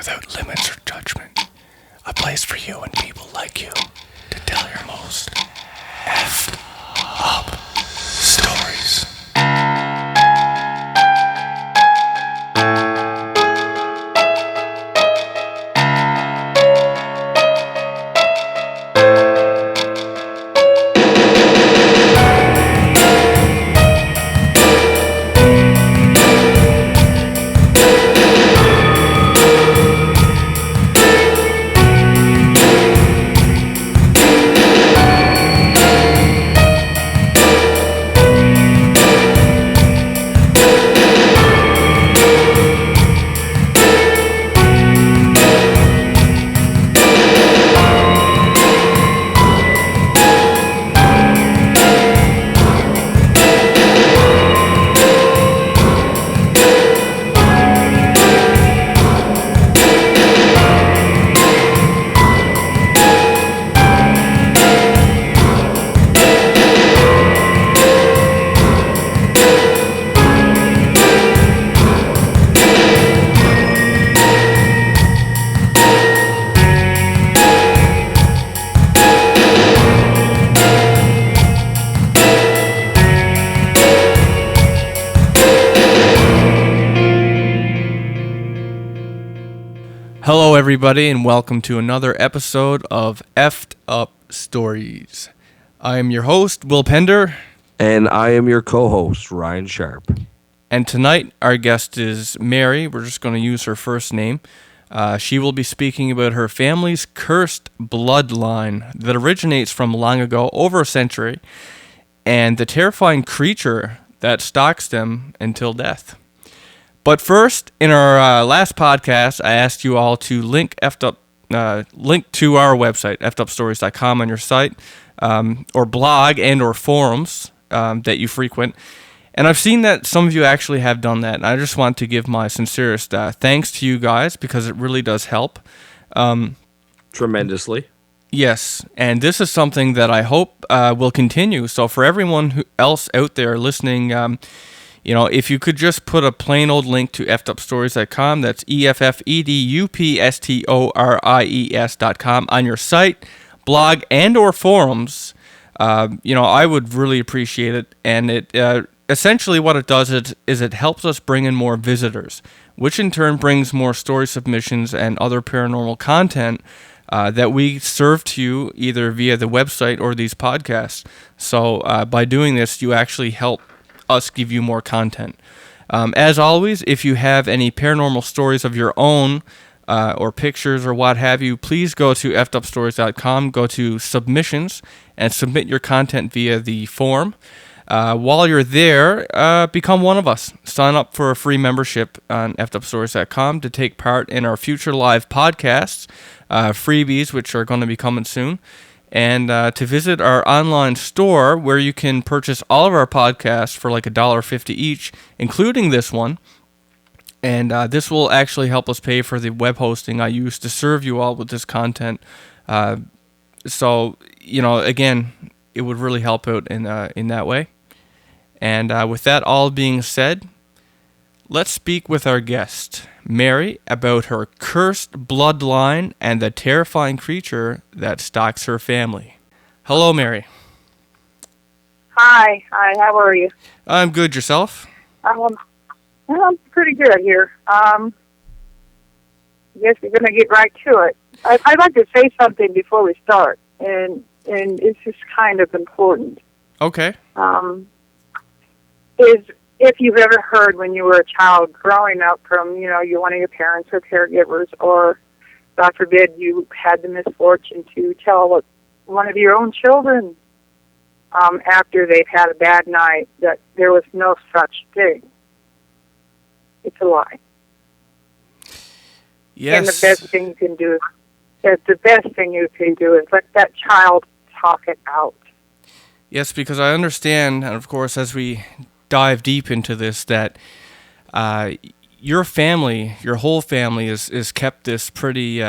without limits or judgment. A place for you and people like you to tell your most effed up stories. Hello, everybody, and welcome to another episode of Effed Up Stories. I am your host, Will Pender. And I am your co-host, Ryan Sharp. And tonight, our guest is Mary. We're just going to use her first name. She will be speaking about her family's cursed bloodline that originates from long ago, over a century, and the terrifying creature that stalks them until death. But first, in our last podcast, I asked you all to link to our website, effedupstories.com, on your site, or blog and or forums that you frequent. And I've seen that some of you actually have done that. And I just want to give my sincerest thanks to you guys because it really does help. Tremendously. Yes, and this is something that I hope will continue. So for everyone else out there listening, if you could just put a plain old link to effedupstories.com, that's effedupstories.com on your site, blog, and or forums, I would really appreciate it. And it essentially what it does is it helps us bring in more visitors, which in turn brings more story submissions and other paranormal content that we serve to you either via the website or these podcasts. So by doing this, you actually help us give you more content. As always, if you have any paranormal stories of your own or pictures or what have you, please go to effedupstories.com, go to submissions, and submit your content via the form. While you're there, become one of us. Sign up for a free membership on effedupstories.com to take part in our future live podcasts, freebies, which are going to be coming soon, and to visit our online store where you can purchase all of our podcasts for like $1.50 each, including this one. And this will actually help us pay for the web hosting I use to serve you all with this content. So, again, it would really help out in that way. And with that all being said, let's speak with our guest, Mary, about her cursed bloodline and the terrifying creature that stalks her family. Hello, Mary. Hi, how are you? I'm good. Yourself? I'm pretty good here. I guess we're going to get right to it. I'd like to say something before we start, and it's just kind of important. Okay. If you've ever heard when you were a child growing up from, you one of your parents or caregivers, or, God forbid, you had the misfortune to tell one of your own children after they've had a bad night that there was no such thing. It's a lie. Yes. And the best thing you can do is let that child talk it out. Yes, because I understand, and of course, as we dive deep into this, that your family, your whole family, is kept this pretty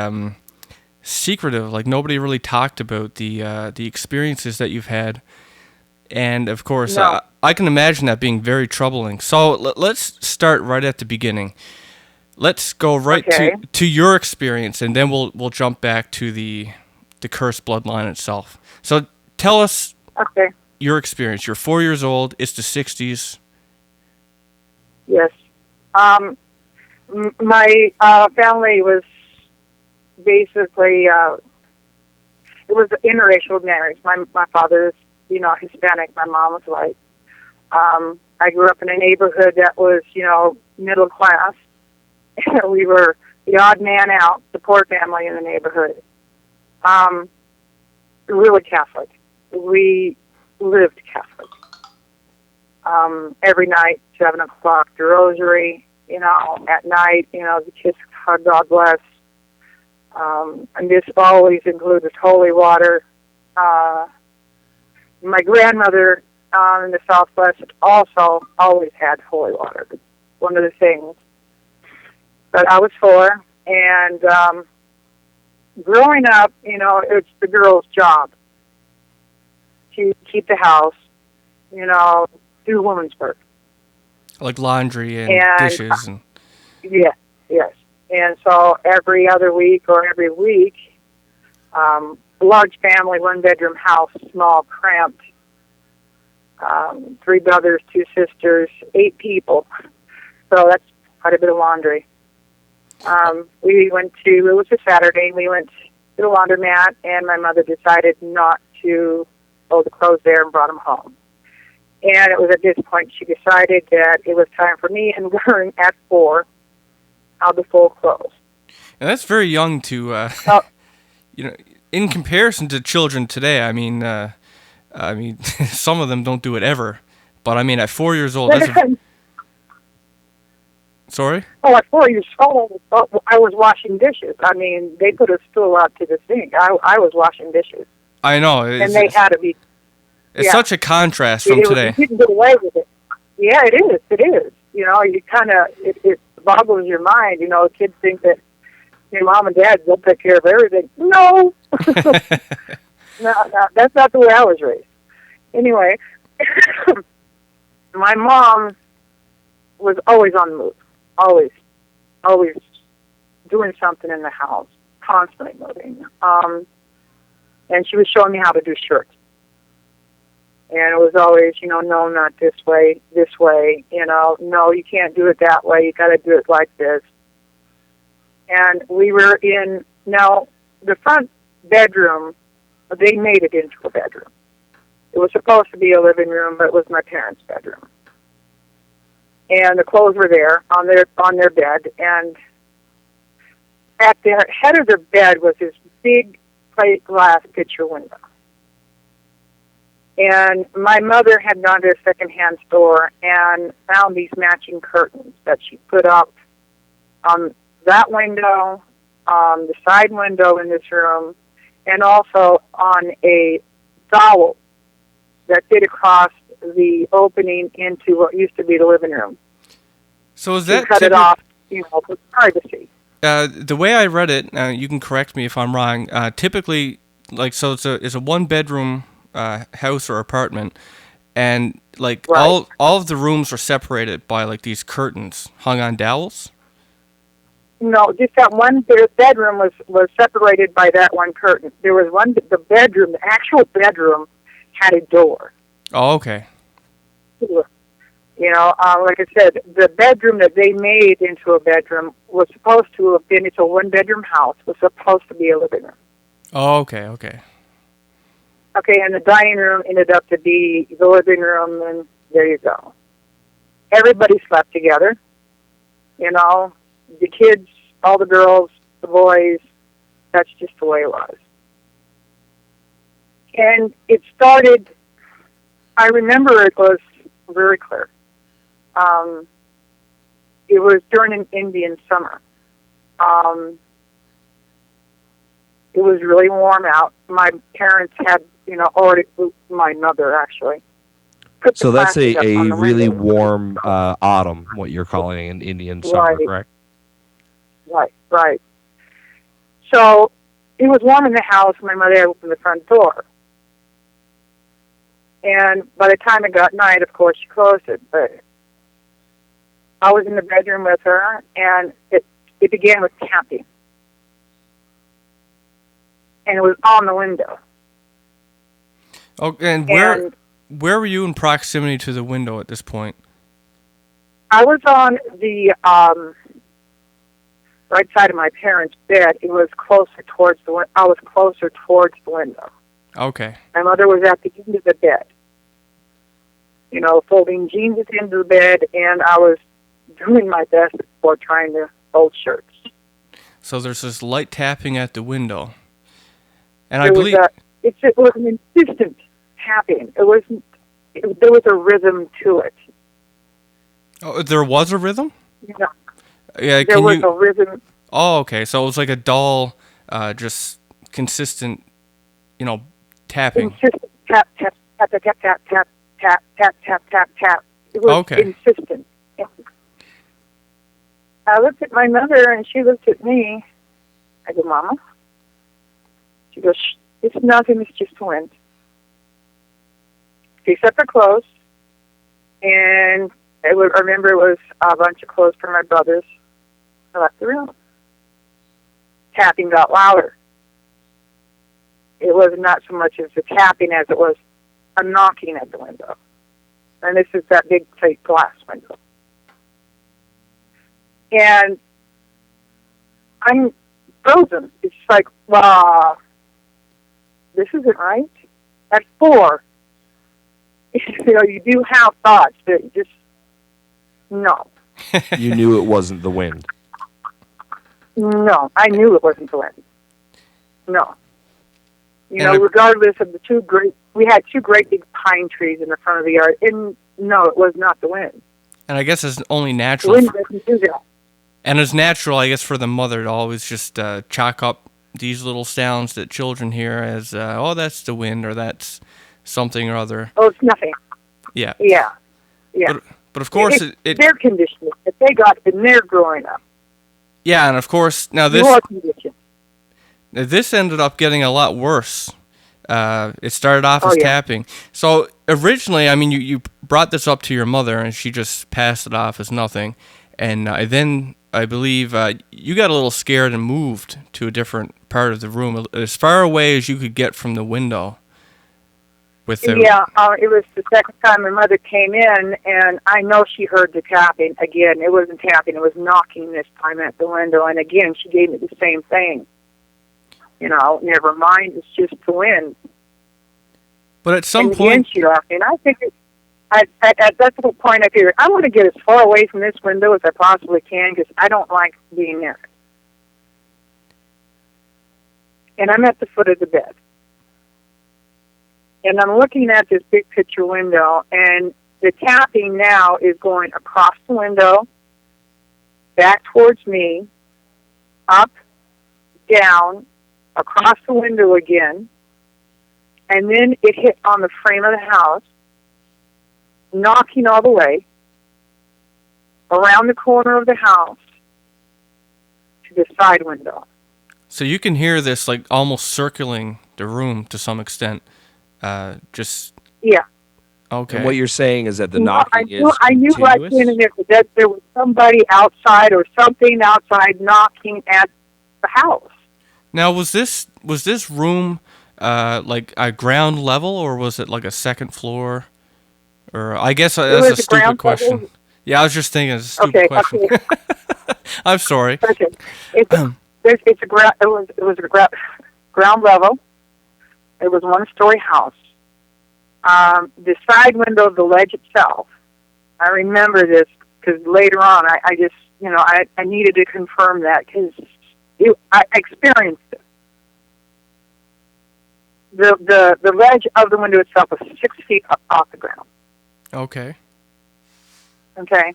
secretive. Like nobody really talked about the experiences that you've had, and of course, No. I can imagine that being very troubling. So let's start right at the beginning. let's go right Okay. to your experience, and then we'll jump back to the cursed bloodline itself. So tell us Okay. your experience. You're 4 years old. It's the 60s. Yes. My family was basically it was an interracial marriage. My father's Hispanic. My mom was white. I grew up in a neighborhood that was middle class. We were the odd man out, the poor family in the neighborhood. Really Catholic. We lived Catholic. Every night, 7 o'clock, the rosary, at night, the kiss, hug, God bless. And this always included holy water. My grandmother in the Southwest also always had holy water. It's one of the things. But I was 4, and growing up, it's the girl's job to keep the house, do woman's work. Like laundry and dishes. And Yes. And so every other week or every week, large family, 1-bedroom house, small, cramped, 3 brothers, 2 sisters, 8 people. So that's quite a bit of laundry. We went to, it was a Saturday, we went to the laundromat, and my mother decided not to fold the clothes there and brought them home. And it was at this point she decided that it was time for me and learn at 4 how to fold clothes. And that's very young to, in comparison to children today. I mean, some of them don't do it ever. But I mean, at 4 years old, that's Sorry? Oh, at 4 years old, I was washing dishes. I mean, they put a stool out to the sink. I was washing dishes. I know. And they had to be. It's such a contrast from today. You didn't get away with it. Yeah, it is. It is. You kind of, it boggles your mind. Kids think that your mom and dad, they'll take care of everything. No. No, that's not the way I was raised. Anyway, my mom was always on the move. Always doing something in the house, constantly moving. And she was showing me how to do shirts. And it was always, no, not this way, no, you can't do it that way, you got to do it like this. And we were in, now, the front bedroom, they made it into a bedroom. It was supposed to be a living room, but it was my parents' bedroom. And the clothes were there on their bed, and at the head of their bed was this big plate glass picture window. And my mother had gone to a secondhand store and found these matching curtains that she put up on that window, the side window in this room, and also on a dowel that fit across the opening into what used to be the living room. So is that she cut it off, for privacy. The way I read it, you can correct me if I'm wrong. Typically, it's a 1-bedroom house or apartment, and right. all of the rooms are separated by these curtains hung on dowels. No, just that one bedroom was separated by that one curtain. There was the bedroom, the actual bedroom, had a door. Oh, okay. Like I said, the bedroom that they made into a bedroom was supposed to have been, it's a 1-bedroom house, was supposed to be a living room. Oh, okay. Okay, and the dining room ended up to be the living room, and there you go. Everybody slept together. The kids, all the girls, the boys, that's just the way it was. And it started, I remember it was very clear. It was during an Indian summer. It was really warm out. My parents had, already, my mother actually. So that's a really warm autumn, what you're calling an Indian summer, correct? Right. So it was warm in the house. My mother opened the front door. And by the time it got night, of course, she closed it. But I was in the bedroom with her, and it began with tapping. And it was on the window. Oh, and where were you in proximity to the window at this point? I was on the right side of my parents' bed. It was closer towards I was closer towards the window. Okay. My mother was at the end of the bed. You know, folding jeans at the end of the bed, and I was doing my best for trying to fold shirts. So there's this light tapping at the window, and It was an insistent tapping. There was a rhythm to it. Oh, there was a rhythm? Yeah. Yeah. There was a rhythm. Oh, okay. So it was like a dull, just consistent, tapping. Insistent tap, tap, tap, tap, tap, tap, tap, tap, tap, tap, tap, tap. It was insistent. I looked at my mother, and she looked at me. I go, Mama? She goes, Shh, it's nothing, it's just wind. She set her clothes, and I remember it was a bunch of clothes for my brothers. I left the room. Tapping got louder. It was not so much as a tapping as it was a knocking at the window. And this is that big plate glass window. And I'm frozen. It's like, wow, this isn't right. At 4, you do have thoughts that just, no. You knew it wasn't the wind. No, I knew it wasn't the wind. No. Regardless of we had 2 great big pine trees in the front of the yard, and no, it was not the wind. And I guess it's only natural. The wind doesn't do that. And it's natural, I guess, for the mother to always just chalk up these little sounds that children hear as, oh, that's the wind, or that's something or other. Oh, it's nothing. Yeah. Yeah. Yeah. But of course, it's their conditioning that they got when they're growing up. Yeah, and of course, now Your condition. this ended up getting a lot worse. It started off as tapping. So originally, I mean, you brought this up to your mother, and she just passed it off as nothing. And then I believe you got a little scared and moved to a different part of the room, as far away as you could get from the window. It was the second time my mother came in, and I know she heard the tapping again. It wasn't tapping; it was knocking this time at the window. And again, she gave me the same thing. Never mind, it's just the wind. But at some point, point, she laughed, and I think at that point, I figured I want to get as far away from this window as I possibly can because I don't like being near it. And I'm at the foot of the bed. And I'm looking at this big picture window, and the tapping now is going across the window, back towards me, up, down, across the window again, and then it hit on the frame of the house, knocking all the way, around the corner of the house, to the side window. So you can hear this like almost circling the room to some extent. Yeah. Okay. And what you're saying is that the knocking is I knew right then and there that there was somebody outside or something outside knocking at the house. Now, was this room like a ground level, or was it like a second floor? Or I guess that's a stupid question. Level? Yeah, I was just thinking it's a stupid question. Okay. I'm sorry. Okay. It was a ground level. It was a one-story house. The side window of the ledge itself, I remember this because later on I just, I needed to confirm that because I experienced it. The ledge of the window itself was 6 feet up off the ground. Okay. Okay.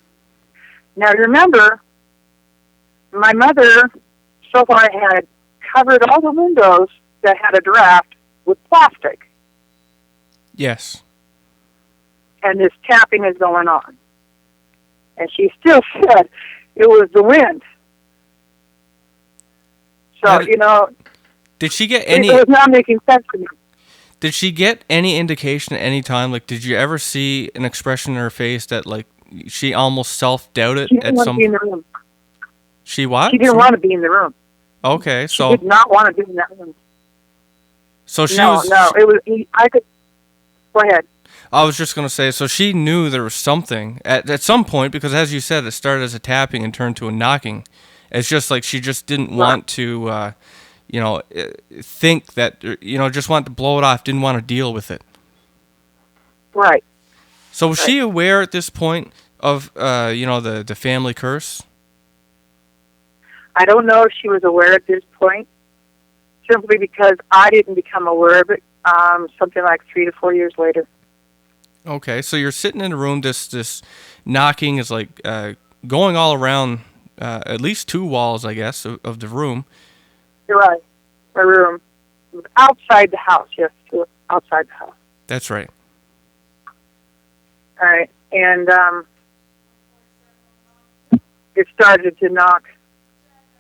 Now remember, my mother so far had covered all the windows that had a draft with plastic. Yes. And this tapping is going on. And she still said it was the wind. So, did she get any... It was not making sense to me. Did she get any indication at any time? Like, did you ever see an expression in her face that, like, she almost self-doubted she didn't at want some... to be in the room. She what? She didn't want to be in the room. Okay, She so did not want to be in that room. she No, was. it was. I could. Go ahead. I was just gonna say, so she knew there was something at some point, because as you said, it started as a tapping and turned to a knocking. It's just like she just didn't want to, think that, just wanted to blow it off, didn't want to deal with it. Right. So was she aware at this point of, the family curse? I don't know if she was aware at this point, simply because I didn't become aware of it something like 3 to 4 years later. Okay, so you're sitting in a room. This knocking is like going all around at least 2 walls, I guess, of the room. You're right. My room. Outside the house, yes. Outside the house. That's right. All right. And it started to knock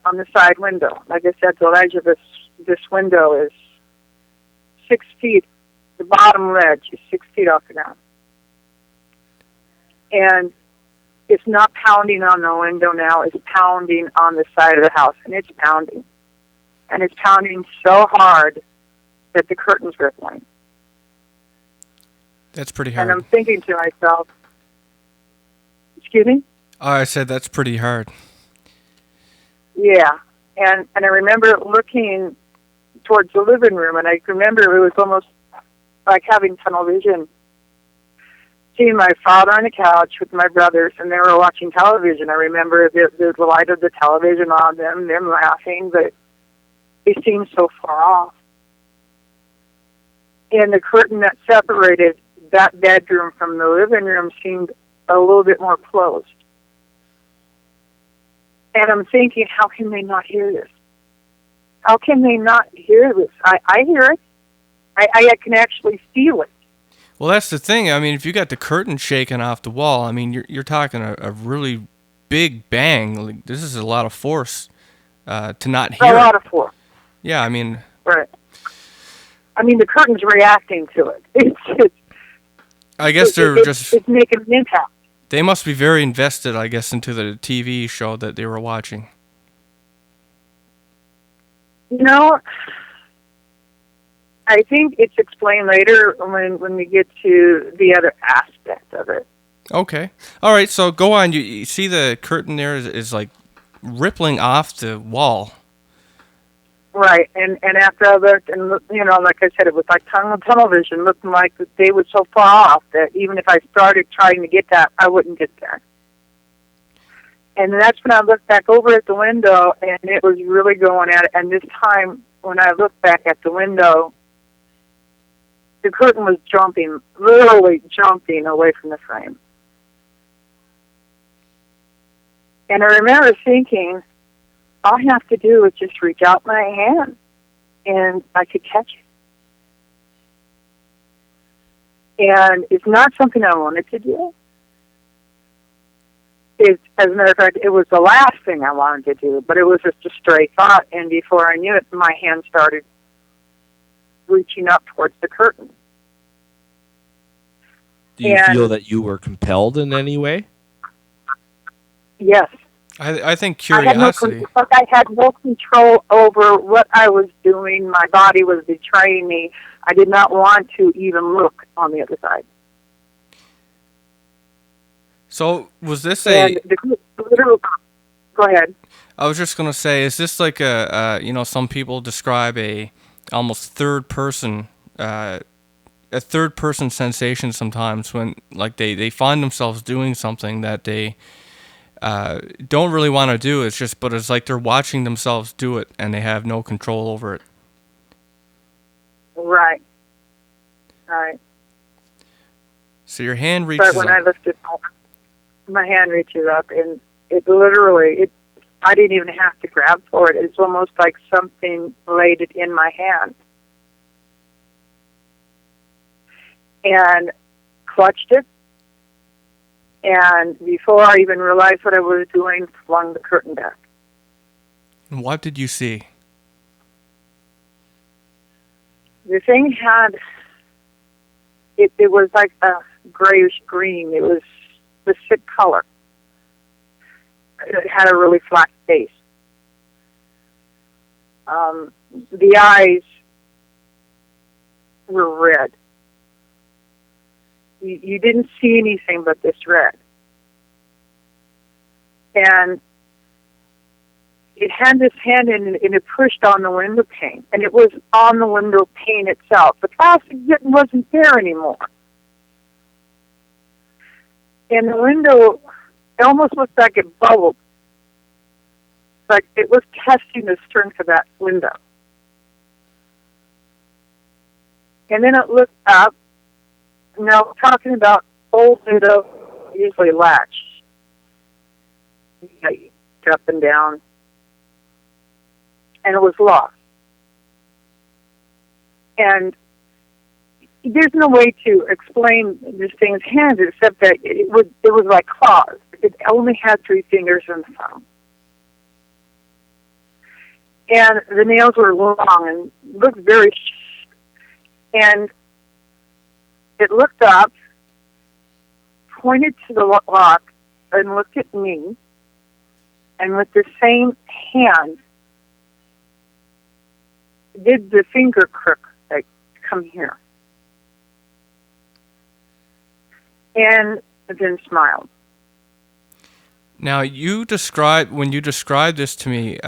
on the side window. Like I said, the ledge of this window is 6 feet. The bottom ledge is 6 feet off the ground. And it's not pounding on the window now. It's pounding on the side of the house. And it's pounding. And it's pounding so hard that the curtains rippling. That's pretty hard. And I'm thinking to myself, excuse me? Oh, I said that's pretty hard. Yeah. And I remember looking towards the living room, and I remember it was almost like having tunnel vision. Seeing my father on the couch with my brothers, and they were watching television. I remember the light of the television on them laughing, but they seemed so far off. And the curtain that separated that bedroom from the living room seemed a little bit more closed. And I'm thinking, how can they not hear this? How can they not hear this? I hear it. I can actually feel it. Well, that's the thing. I mean, if you got the curtain shaking off the wall, I mean, you're talking a really big bang. Like, this is a lot of force to not hear. A lot of force. Yeah, I mean. Right. I mean, the curtain's reacting to it. I guess it's making an impact. They must be very invested, I guess, into the TV show that they were watching. I think it's explained later when we get to the other aspect of it. Okay. All right, so go on. You see the curtain there is like rippling off the wall. Right, and after I looked, and like I said, it was like tunnel vision, looking like they were so far off that even if I started trying to get that, I wouldn't get there. And that's when I looked back over at the window, and it was really going at it. And this time, when I looked back at the window, the curtain was literally jumping away from the frame. And I remember thinking, all I have to do is just reach out my hand, and I could catch it. And it's not something I wanted to do. As a matter of fact, it was the last thing I wanted to do, but it was just a stray thought, and before I knew it, my hand started reaching up towards the curtain. Do you feel that you were compelled in any way? Yes. I think curiosity. I had no control over what I was doing. My body was betraying me. I did not want to even look on the other side. So was this go ahead. I was just gonna say, is this like some people describe a almost third person sensation sometimes when like they find themselves doing something that they don't really want to do. But it's like they're watching themselves do it and they have no control over it. Right. So your hand reaches up. But when I lifted my hand reaches up, and it literally, I didn't even have to grab for it. It's almost like something laid it in my hand. And clutched it. And before I even realized what I was doing, flung the curtain back. And what did you see? The thing had, it was like a grayish green. It was the sick color. It had a really flat face. The eyes were red. You didn't see anything but this red. And it had this hand and it pushed on the window pane. And it was on the window pane itself. The plastic wasn't there anymore. And the window, it almost looked like it bubbled. Like it was testing the strength of that window. And then it looked up. Now, talking about old window, usually latched. Up and down. And it was locked. And there's no way to explain this thing's hands except that it was like claws. It only had 3 fingers and thumb. And the nails were long and looked very and it looked up, pointed to the lock, and looked at me, and with the same hand, did the finger crook, like, come here. And then smiled. Now, when you described this to me,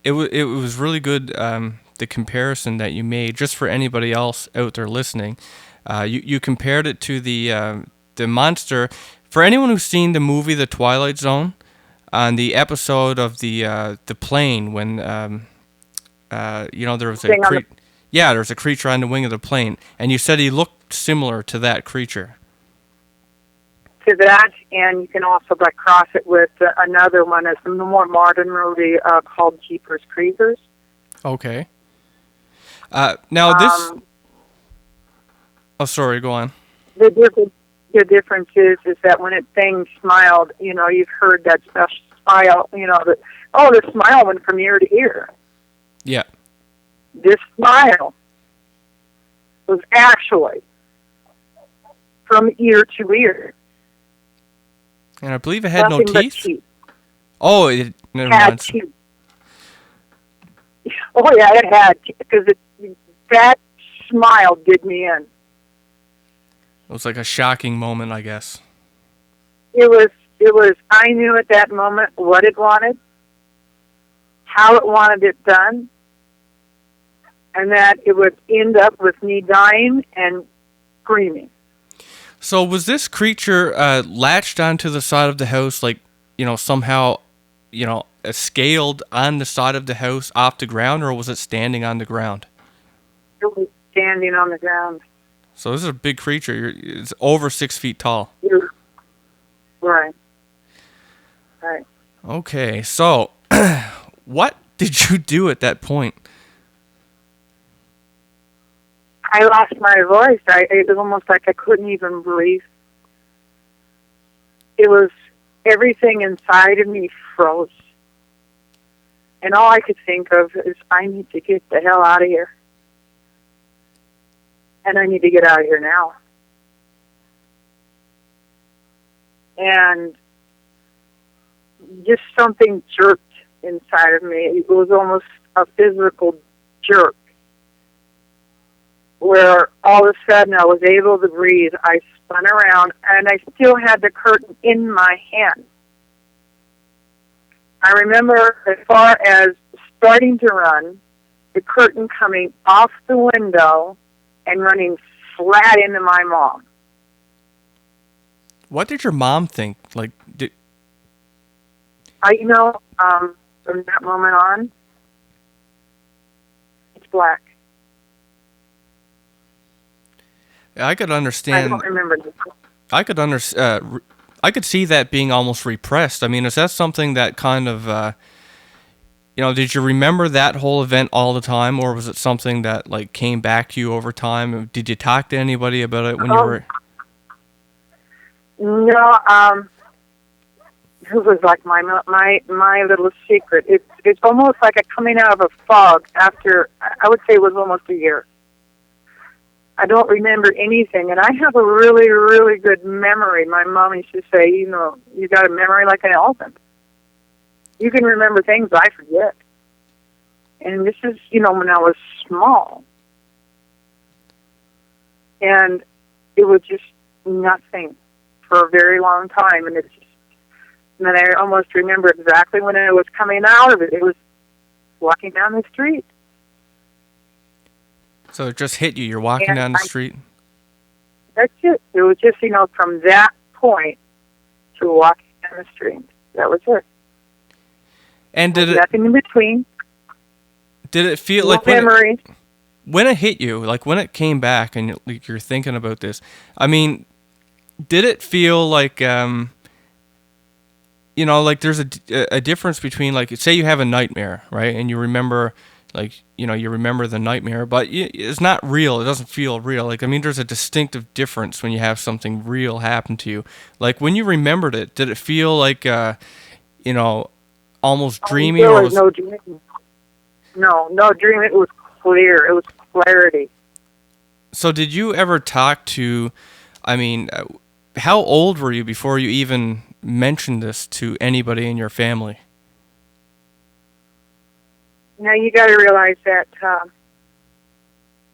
it was really good, the comparison that you made, just for anybody else out there listening. You compared it to the monster. For anyone who's seen the movie The Twilight Zone, on the episode of the plane when there was there was a creature on the wing of the plane, and you said he looked similar to that creature. To that, and you can also cross it with another one. It's a more modern movie called Jeepers Creepers. Okay. Now this. Oh, sorry. Go on. The difference is that when it thing smiled, you've heard that special smile. The smile went from ear to ear. Yeah. This smile was actually from ear to ear. And I believe it had Nothing no but teeth. Oh, it never had mind. teeth. Oh yeah, it had because that smile did me in. It was like a shocking moment, I guess. It was. I knew at that moment what it wanted, how it wanted it done, and that it would end up with me dying and screaming. So was this creature latched onto the side of the house, like, somehow, scaled on the side of the house off the ground, or was it standing on the ground? It was standing on the ground. So this is a big creature. It's over 6 feet tall. Right. Right. Okay, so what did you do at that point? I lost my voice. It was almost like I couldn't even breathe. It was everything inside of me froze. And all I could think of is, I need to get the hell out of here. And I need to get out of here now. And just something jerked inside of me. It was almost a physical jerk, where all of a sudden I was able to breathe. I spun around, and I still had the curtain in my hand. I remember as far as starting to run, the curtain coming off the window and running flat into my mom. What did your mom think? Like, from that moment on, it's black. I could understand. I don't remember this. I could see that being almost repressed. I mean, is that something that kind of, did you remember that whole event all the time, or was it something that came back to you over time? Did you talk to anybody about it when you were? No, it was like my little secret. It's almost like a coming out of a fog after, I would say it was almost a year. I don't remember anything, and I have a really, really good memory. My mom used to say, you got a memory like an elephant. You can remember things I forget. And this is, when I was small. And it was just nothing for a very long time. And then I almost remember exactly when I was coming out of it. It was walking down the street. So it just hit you. You're walking down the street. That's it. It was just, from that point to walking down the street. That was it. And nothing in between. Did it feel no like memories. When it hit you, like when it came back and you're thinking about this, I mean, did it feel like, like there's a difference between, like, say you have a nightmare, right? And you remember, like, you remember the nightmare, but it's not real. It doesn't feel real. Like, I mean, there's a distinctive difference when you have something real happen to you. Like, when you remembered it, did it feel like, almost dreamy? There was no dream. No dream. It was clear. It was clarity. So did you ever talk to, how old were you before you even mentioned this to anybody in your family? Now you got to realize that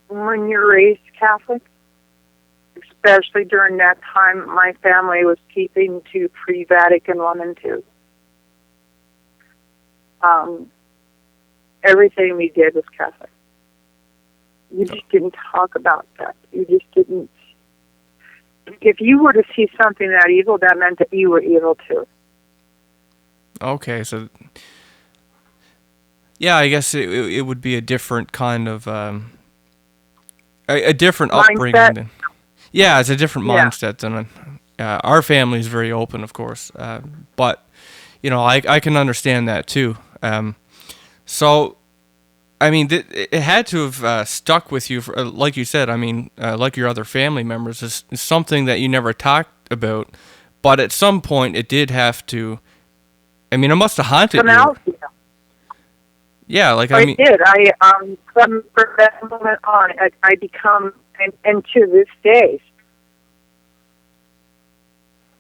when you're raised Catholic, especially during that time, my family was keeping to pre-Vatican I and II. Everything we did was Catholic. You just didn't talk about that. You just didn't. If you were to see something that evil, that meant that you were evil too. Okay, so yeah, I guess it would be a different kind of a different upbringing. Yeah, it's a different mindset than our family is very open, of course, but I can understand that too. So, I mean, it had to have stuck with you, like you said. I mean, like your other family members, is something that you never talked about, but at some point it did have to. I mean, it must have haunted you. Out, yeah, like I did. From that moment on, I become, and to this day,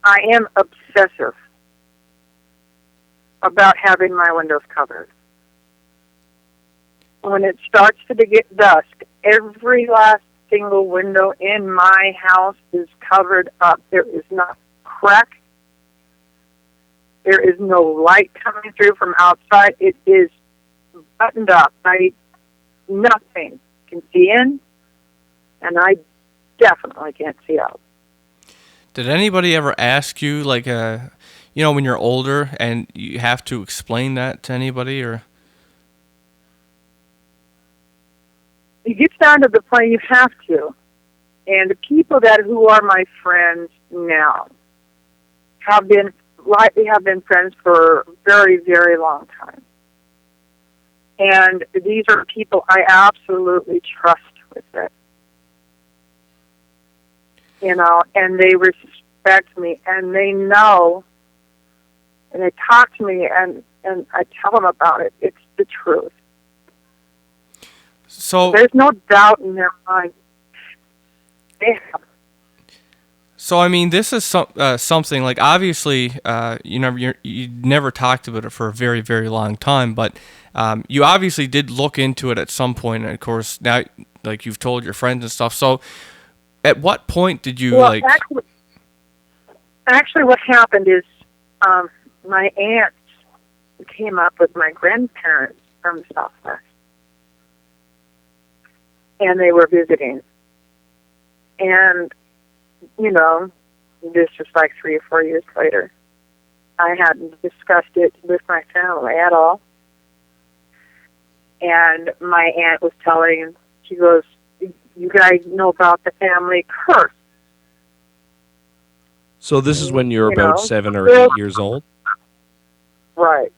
I am obsessive about having my windows covered. When it starts to get dusk, every last single window in my house is covered up. There is not a crack. There is no light coming through from outside. It is buttoned up. Nothing can see in, and I definitely can't see out. Did anybody ever ask you, like, when you're older and you have to explain that to anybody, or? It gets down to the point you have to. And the people who are my friends now have been friends for a very, very long time. And these are people I absolutely trust with it. And they respect me, and they know, and they talk to me, and I tell them about it. It's the truth. So there's no doubt in their mind. They have. So I mean, this is something like, obviously, you never talked about it for a very, very long time, but you obviously did look into it at some point, and of course now, like, you've told your friends and stuff. So, at what point did you Actually, what happened is my aunt came up with my grandparents from the Southwest, and they were visiting. And, this was like 3 or 4 years later. I hadn't discussed it with my family at all. And my aunt was she goes, you guys know about the family curse. So this is when you're about 7 or 8 years old? Right.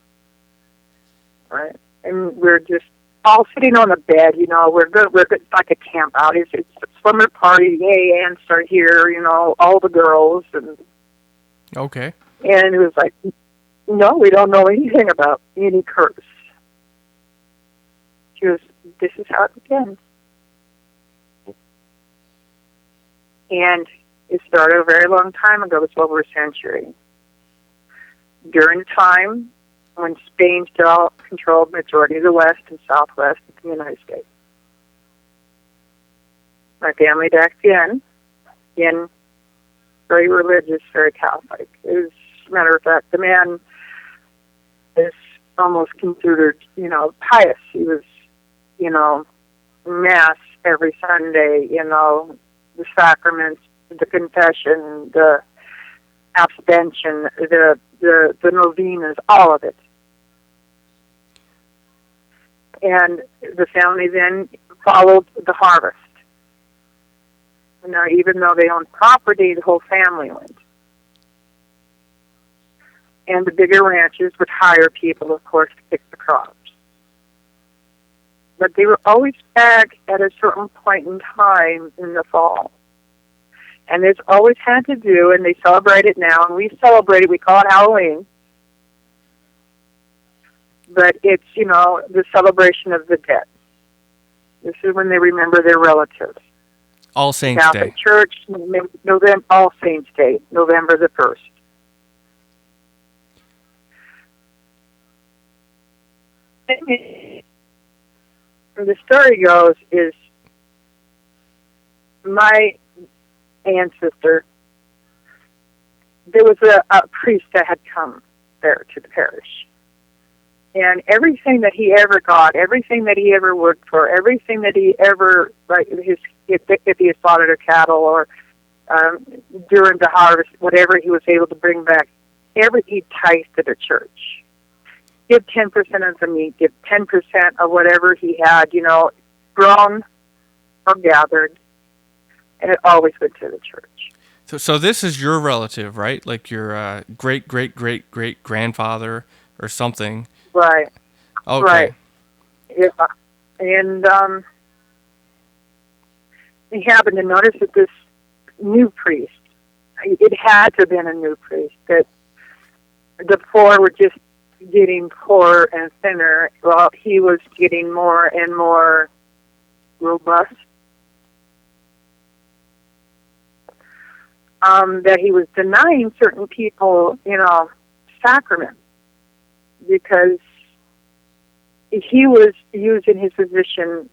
And we're just all sitting on the bed, we're good. It's like a camp out. It's a slumber party. Yay, aunts are here, all the girls. And okay. And it was like, no, we don't know anything about any curse. She goes, this is how it begins. And it started a very long time ago. It's over a century. During time when Spain still controlled majority of the West and Southwest of the United States. My family back then, again, very religious, very Catholic. As a matter of fact, the man is almost considered, pious. He was, Mass every Sunday, the sacraments, the confession, the abstention, the novenas, all of it. And the family then followed the harvest. Now, even though they owned property, the whole family went. And the bigger ranches would hire people, of course, to pick the crops. But they were always back at a certain point in time in the fall. And it's always had to do, and they celebrate it now, and we celebrate it, we call it Halloween. But it's, the celebration of the dead. This is when they remember their relatives. All Saints Catholic Day. Church, November, All Saints Day, November the 1st. The story goes is my ancestor, there was a priest that had come there to the parish. And everything that he ever got, everything that he ever worked for, everything that he ever, if he had slaughtered a cattle or during the harvest, whatever he was able to bring back, he tithed to the church. Give 10% of the meat, give 10% of whatever he had, grown or gathered, and it always went to the church. So this is your relative, right? Like your great-great-great-great-grandfather or something. Right. Okay. Right. Yeah. And he happened to notice that this new priest, it had to have been a new priest, that the poor were just getting poorer and thinner while he was getting more and more robust. That he was denying certain people, sacrament, because he was using his position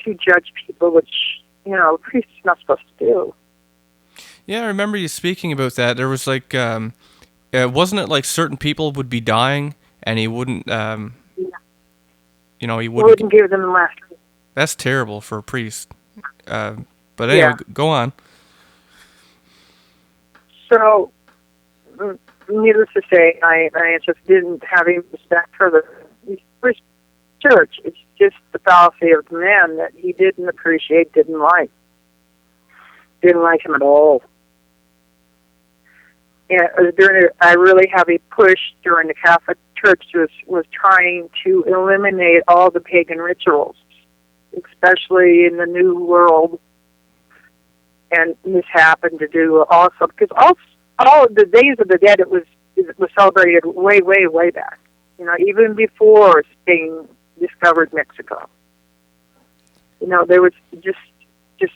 to judge people, which, a priest is not supposed to do. Yeah, I remember you speaking about that. There was wasn't it like certain people would be dying and he wouldn't, he wouldn't give them the last. That's terrible for a priest. But anyway, go on. So, needless to say, my ancestors didn't have any respect for the church. It's just the fallacy of the man that he didn't appreciate, didn't like. Didn't like him at all. And during a really heavy push during the Catholic Church was trying to eliminate all the pagan rituals, especially in the New World. And this happened to do also because all the Days of the Dead it was celebrated way, way, way back. Even before Spain discovered Mexico. There was just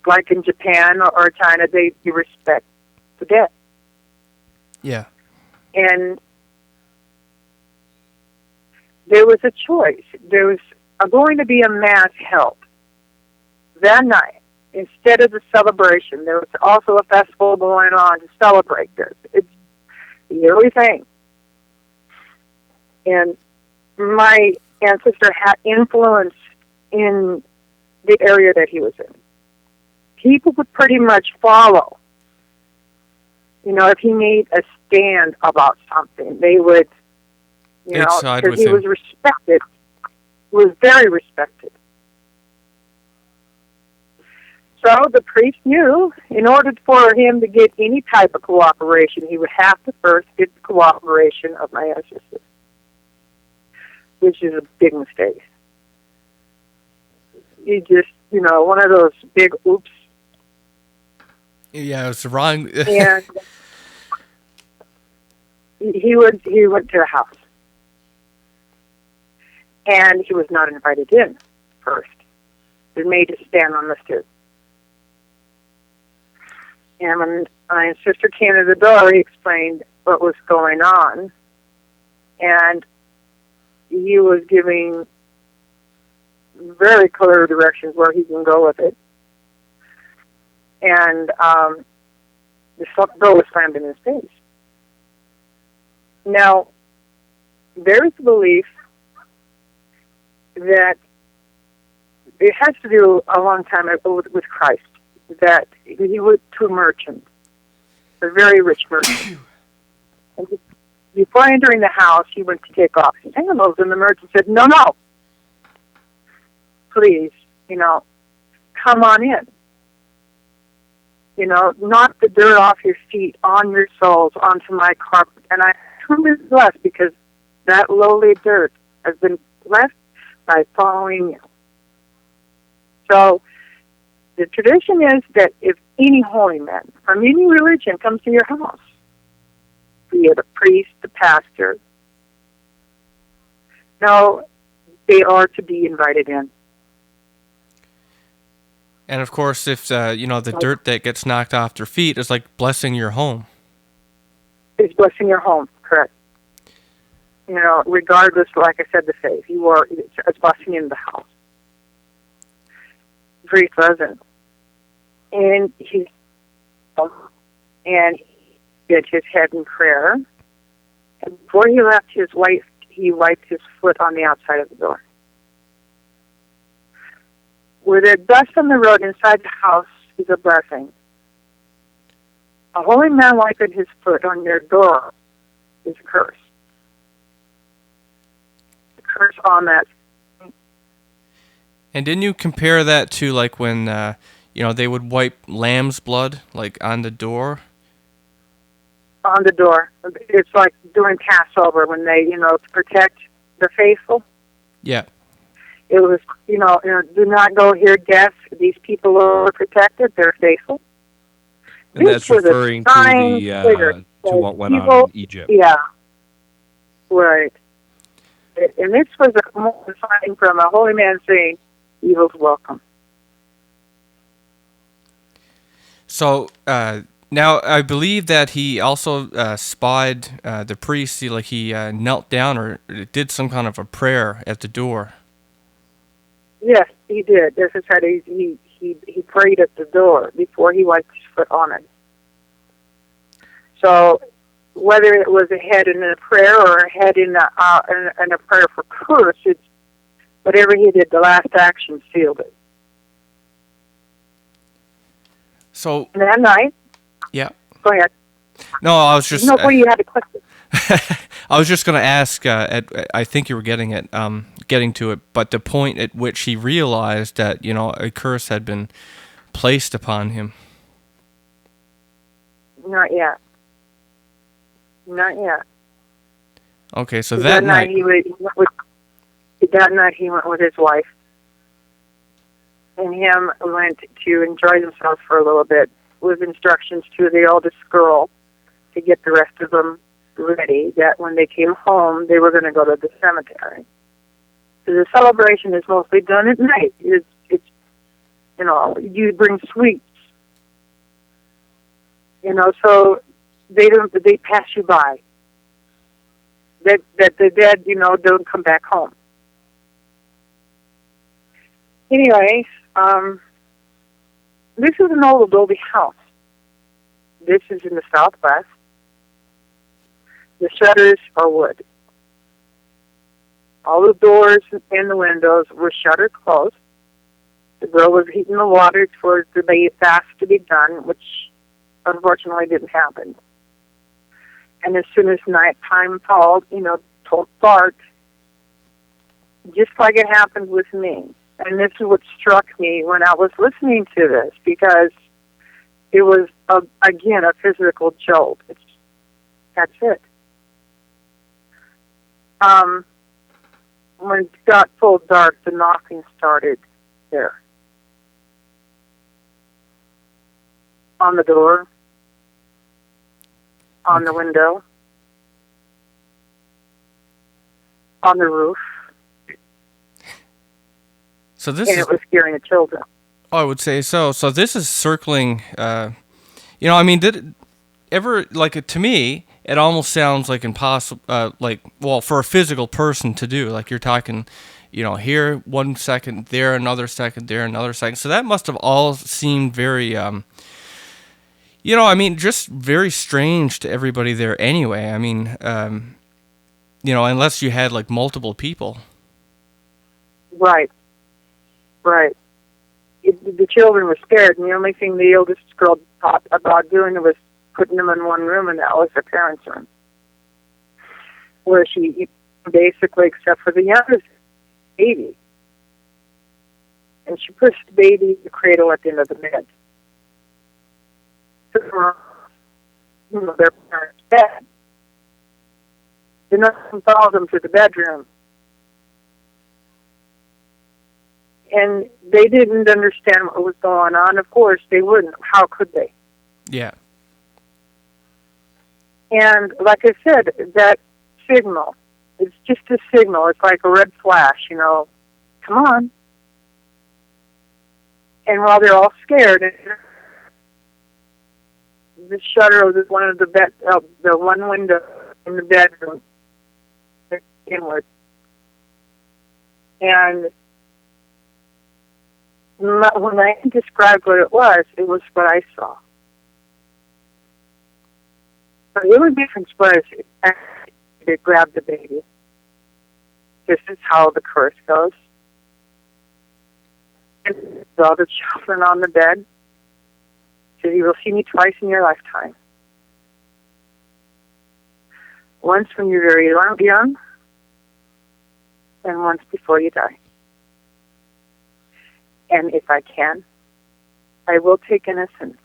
like in Japan or China, they respect the dead. Yeah. And there was a choice. There was going to be a mass held that night. Instead of the celebration, there was also a festival going on to celebrate this. It's the yearly thing. And my ancestor had influence in the area that he was in. People would pretty much follow. If he made a stand about something, they would, because he was respected, was very respected. So the priest knew in order for him to get any type of cooperation, he would have to first get the cooperation of my ancestors, which is a big mistake. He just, one of those big oops. Yeah, it was wrong. And he went to the house. And he was not invited in first. He was made to stand on the stoop. And when my sister came to the door, he explained what was going on. And he was giving very clear directions where he can go with it. And the door was slammed in his face. Now, there is a belief that it has to do a long time ago with Christ, that he was to a merchant, a very rich merchant. And before entering the house, he went to take off his sandals, and the merchant said, no, please, come on in. Knock the dirt off your feet, on your soles, onto my carpet. And I truly blessed because that lowly dirt has been blessed by following you. So the tradition is that if any holy man from any religion comes to your house, be it a priest, a pastor, no, they are to be invited in. And of course, if the dirt that gets knocked off their feet is like blessing your home. It's blessing your home, correct. Regardless, like I said, the faith, it's blessing in the house. Very pleasant. And he did his head in prayer. And before he left his wife, he wiped his foot on the outside of the door. Where there's dust on the road inside the house is a blessing. A holy man wiping his foot on your door is a curse. A curse on that. And didn't you compare that to like when they would wipe lamb's blood like on the door? On the door. It's like during Passover when they, to protect the faithful. Yeah. It was, do not go here, guests. These people are protected. They're faithful. And that's referring to what went on in Egypt. Yeah. Right. And this was a sign from a holy man saying, evil's welcome. So now I believe that he also spied the priest. He knelt down or did some kind of a prayer at the door. Yes, he did. As I said, he prayed at the door before he wiped his foot on it. So whether it was a head in a prayer or a head in a prayer for curse, it's whatever he did, the last action sealed it. So and that night, yeah. Go ahead. No, I was just. No, you had a question. I was just going to ask. I think you were getting to it, but the point at which he realized that a curse had been placed upon him. Not yet. Not yet. Okay, so that night he went with his wife, and him went to enjoy themselves for a little bit with instructions to the oldest girl to get the rest of them ready, that when they came home, they were going to go to the cemetery. So the celebration is mostly done at night. It's you bring sweets. So they pass you by. That the dead, don't come back home. Anyway, this is an old adobe house. This is in the southwest. The shutters are wood. All the doors and the windows were shuttered closed. The girl was heating the water for the fast to be done, which unfortunately didn't happen. And as soon as nighttime called, told Bart, just like it happened with me. And this is what struck me when I was listening to this, because it was, again, a physical jolt. That's it. When it got full dark, the knocking started there. On the door, on the window, on the roof. So and it was scaring the children. Oh, I would say so. So this is circling, did it ever, to me, it almost sounds like impossible, for a physical person to do. Like you're talking, here 1 second, there another second, there another second. So that must have all seemed very, just very strange to everybody there anyway. I mean, unless you had like multiple people. Right. The children were scared, and the only thing the oldest girl thought about doing was putting them in one room, and that was her parents' room, where she basically, except for the youngest baby, and she pushed the baby in the cradle at the end of the bed. Their parents' bed. The nurse followed them to the bedroom. And they didn't understand what was going on. Of course, they wouldn't. How could they? Yeah. And like I said, that signal, it's just a signal. It's like a red flash, come on. And while they're all scared, the shutter of one of the one window in the bedroom inward. And when I described what it was what I saw. But the only difference was it grabbed the baby. This is how the curse goes. And saw the children on the bed. Said, you will see me twice in your lifetime. Once when you're very young, and once before you die. And if I can, I will take innocence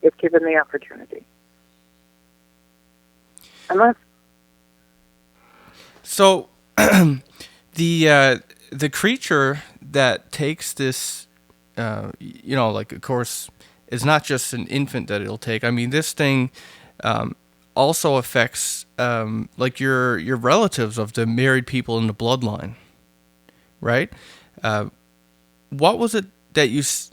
if given the opportunity. Unless. So, the creature that takes this, of course, is not just an infant that it'll take. I mean, this thing also affects your relatives of the married people in the bloodline, right? What was it that you? It's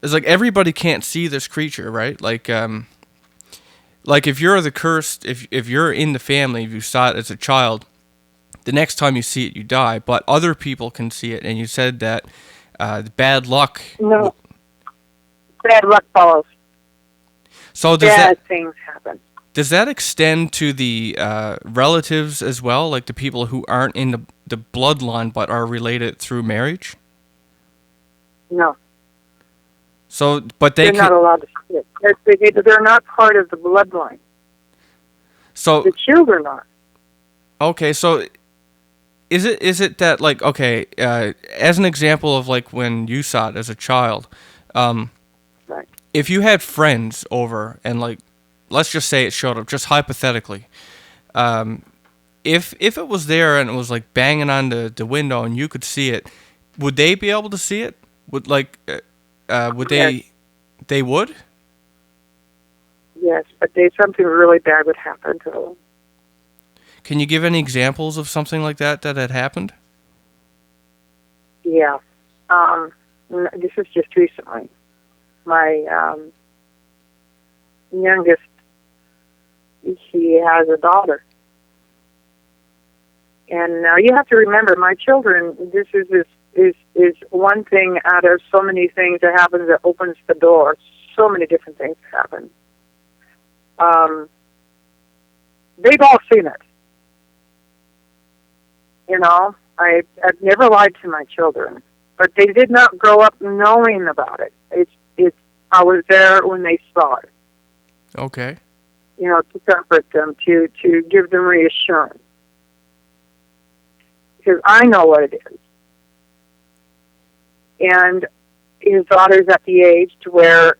like everybody can't see this creature, right? Like if you're the cursed, if you're in the family, if you saw it as a child, the next time you see it, you die. But other people can see it, and you said that bad luck. No, bad luck follows. So bad things happen. Does that extend to the relatives as well, like the people who aren't in the bloodline but are related through marriage? No. So, but they're not allowed to see it. They're not part of the bloodline. So the children are. Okay, so is it that as an example of like when you saw it as a child, right. If you had friends over and like, let's just say it showed up, just hypothetically, if it was there and it was like banging on the window and you could see it, would they be able to see it? Would Yes. They would? Yes, but something really bad would happen to them. Can you give any examples of something like that had happened? Yeah. This is just recently. My youngest, he has a daughter. And now you have to remember, my children, this is one thing out of so many things that happens that opens the door. So many different things happen. They've all seen it. I've never lied to my children, but they did not grow up knowing about it. I was there when they saw it. Okay. To comfort them, to give them reassurance. Because I know what it is. And his daughter's at the age to where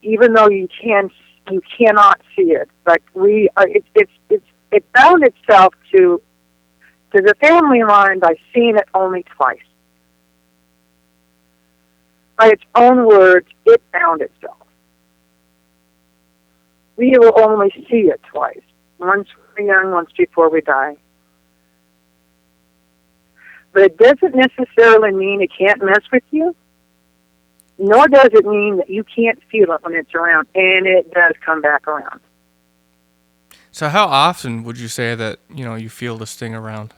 even though you cannot see it, like it bound itself to the family line by seeing it only twice. By its own words, it bound itself. We will only see it twice. Once we're young, once before we die. But it doesn't necessarily mean it can't mess with you. Nor does it mean that you can't feel it when it's around, and it does come back around. So how often would you say that, you feel this thing around?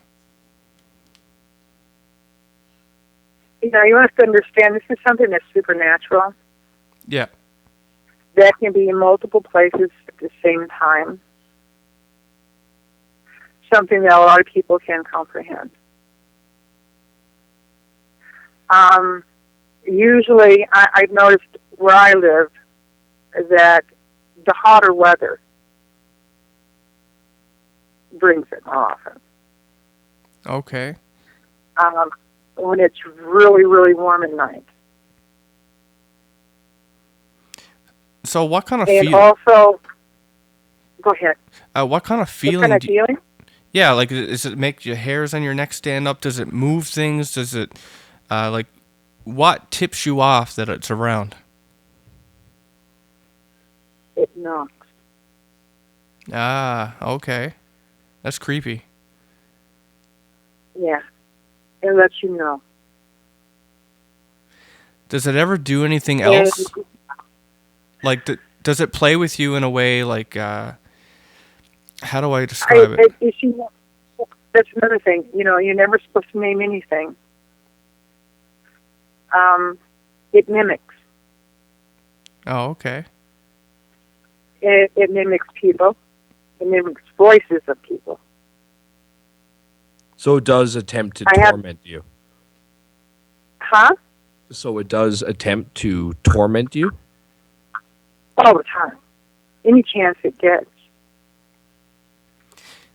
You have to understand this is something that's supernatural. Yeah. That can be in multiple places at the same time. Something that a lot of people can comprehend. Usually, I've noticed where I live that the hotter weather brings it more often. Okay. When it's really, really warm at night. So what kind of And feeling? also, go ahead. What kind of feeling? What kind of feeling? Yeah, like, does it make your hairs on your neck stand up? Does it move things? Does it, what tips you off that it's around? It knocks. Ah, okay. That's creepy. Yeah. It lets you know. Does it ever do anything else? Like, does it play with you in a way, like, how do I describe it? You see, that's another thing. You're never supposed to name anything. It mimics. Oh, okay. It mimics people. It mimics voices of people. So it does attempt to torment you. Huh? So it does attempt to torment you? All the time. Any chance it gets.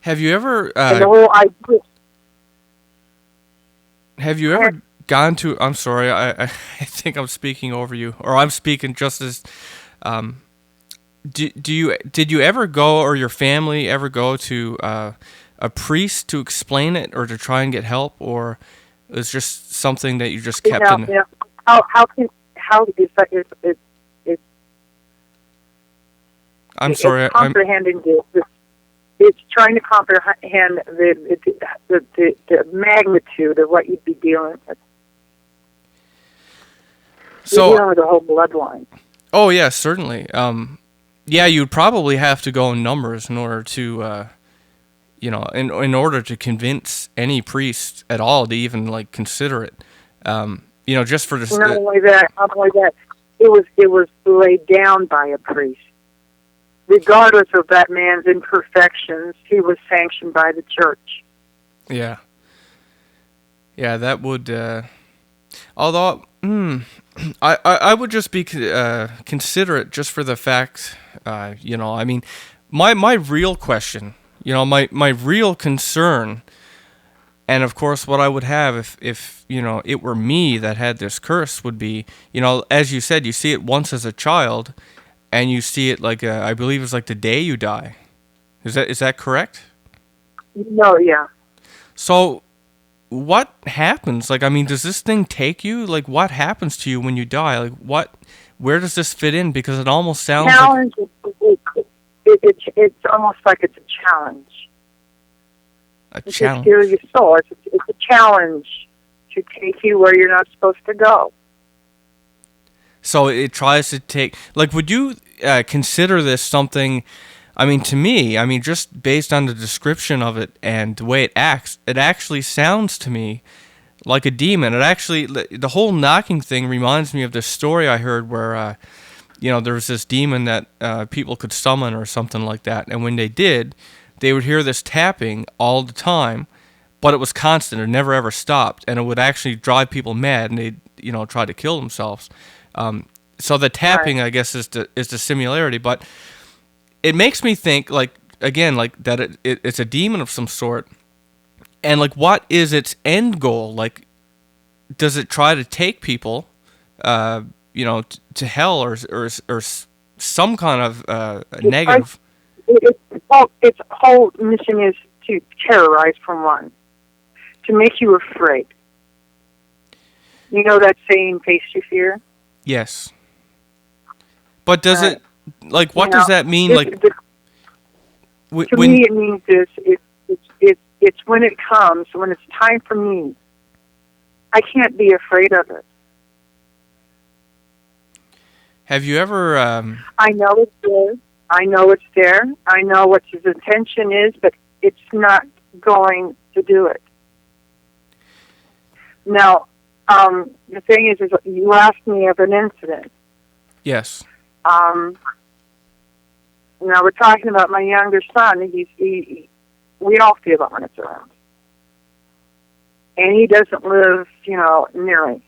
Have you ever And the whole idea. have you ever gone to? I'm sorry, I think I'm speaking over you, or I'm speaking just as. Did you ever go, or your family ever go to a priest to explain it, or to try and get help, or it's just something that you just kept in? Yeah. How is that? I'm sorry. It's comprehending it's trying to comprehend the magnitude of what you'd be dealing with. So, you're dealing with the whole bloodline. Oh yeah, certainly. Yeah, you'd probably have to go in numbers in order to, in order to convince any priest at all to even consider it. Just for this. Not only that, it was laid down by a priest. Regardless of that man's imperfections, he was sanctioned by the church. Yeah. Yeah, that would. Although, I would just be considerate just for the fact, I mean, my real question, my real concern, and of course what I would have if it were me that had this curse would be, as you said, you see it once as a child, and you see it I believe it's the day you die. Is that correct? No, yeah. So, what happens? Does this thing take you? What happens to you when you die? Where does this fit in? Because it almost sounds challenge. It's almost like it's a challenge. A challenge. To steal your soul. It's a challenge to take you where you're not supposed to go. So it tries to take. Would you consider this something? To me, just based on the description of it and the way it acts, it actually sounds to me like a demon. It actually, the whole knocking thing reminds me of this story I heard where, there was this demon that people could summon or something like that. And when they did, they would hear this tapping all the time, but it was constant. It never ever stopped. And it would actually drive people mad, and they'd, try to kill themselves. So the tapping, right, I guess, is the similarity, but it makes me think, that it's a demon of some sort, and what is its end goal? Does it try to take people, to hell or some kind of negative? Its whole mission is to terrorize, from one, to make you afraid. You know that saying, "Face your fear." Yes. But does it, what does that mean? To me, it means this. It's when it comes, when it's time for me, I can't be afraid of it. Have you ever? I know it's there. I know it's there. I know what his intention is, but it's not going to do it. Now, the thing is you asked me of an incident. Yes. Now we're talking about my younger son. We all feel it when it's around, and he doesn't live, near me.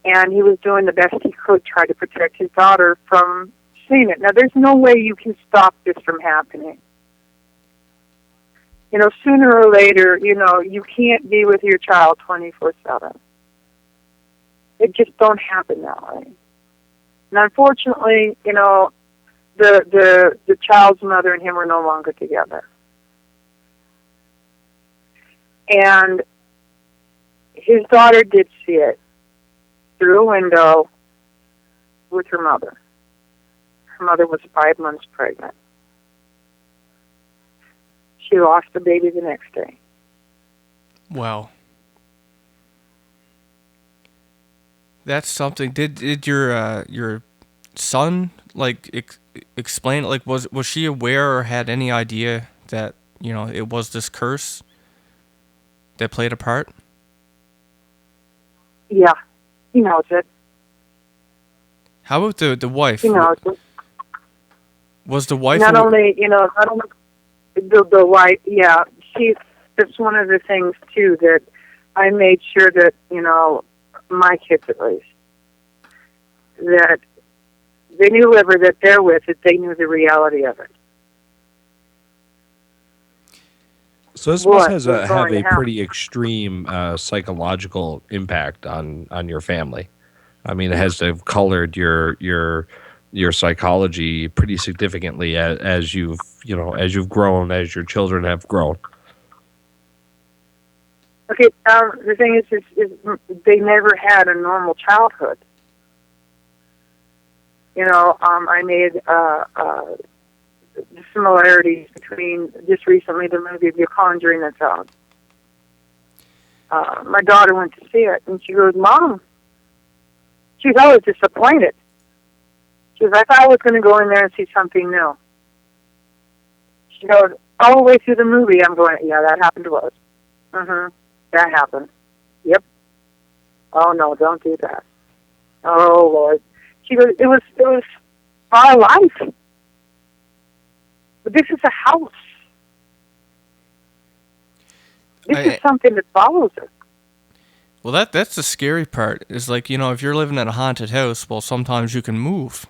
And he was doing the best he could, try to protect his daughter from seeing it. Now, there's no way you can stop this from happening. Sooner or later, you can't be with your child 24/7. It just don't happen that way. And unfortunately, the child's mother and him are no longer together. And his daughter did see it through a window with her mother. Her mother was 5 months pregnant. She lost the baby the next day. Wow. That's something. Did your son explain? Like, was she aware or had any idea that it was this curse that played a part? Yeah, he knows it. How about the wife? He knows it. Was the wife not only the wife? Yeah, that's one of the things too that I made sure that my kids at least, that they knew whoever that they're with, that they knew the reality of it. So this must have a pretty extreme psychological impact on your family. I mean, it has to have colored your psychology pretty significantly as you've grown, as your children have grown. Okay, the thing is they never had a normal childhood. I made the similarities between just recently the movie The Conjuring that's out. My daughter went to see it, and she goes, "Mom," she's always disappointed. She goes, "I thought I was going to go in there and see something new." She goes, all the way through the movie, I'm going, "Yeah, that happened to us. That happened. Yep. Oh no, don't do that. Oh Lord." She goes, it was our life. But this is a house. This is something that follows us. Well, that's the scary part. Is like, if you're living in a haunted house, well, sometimes you can move.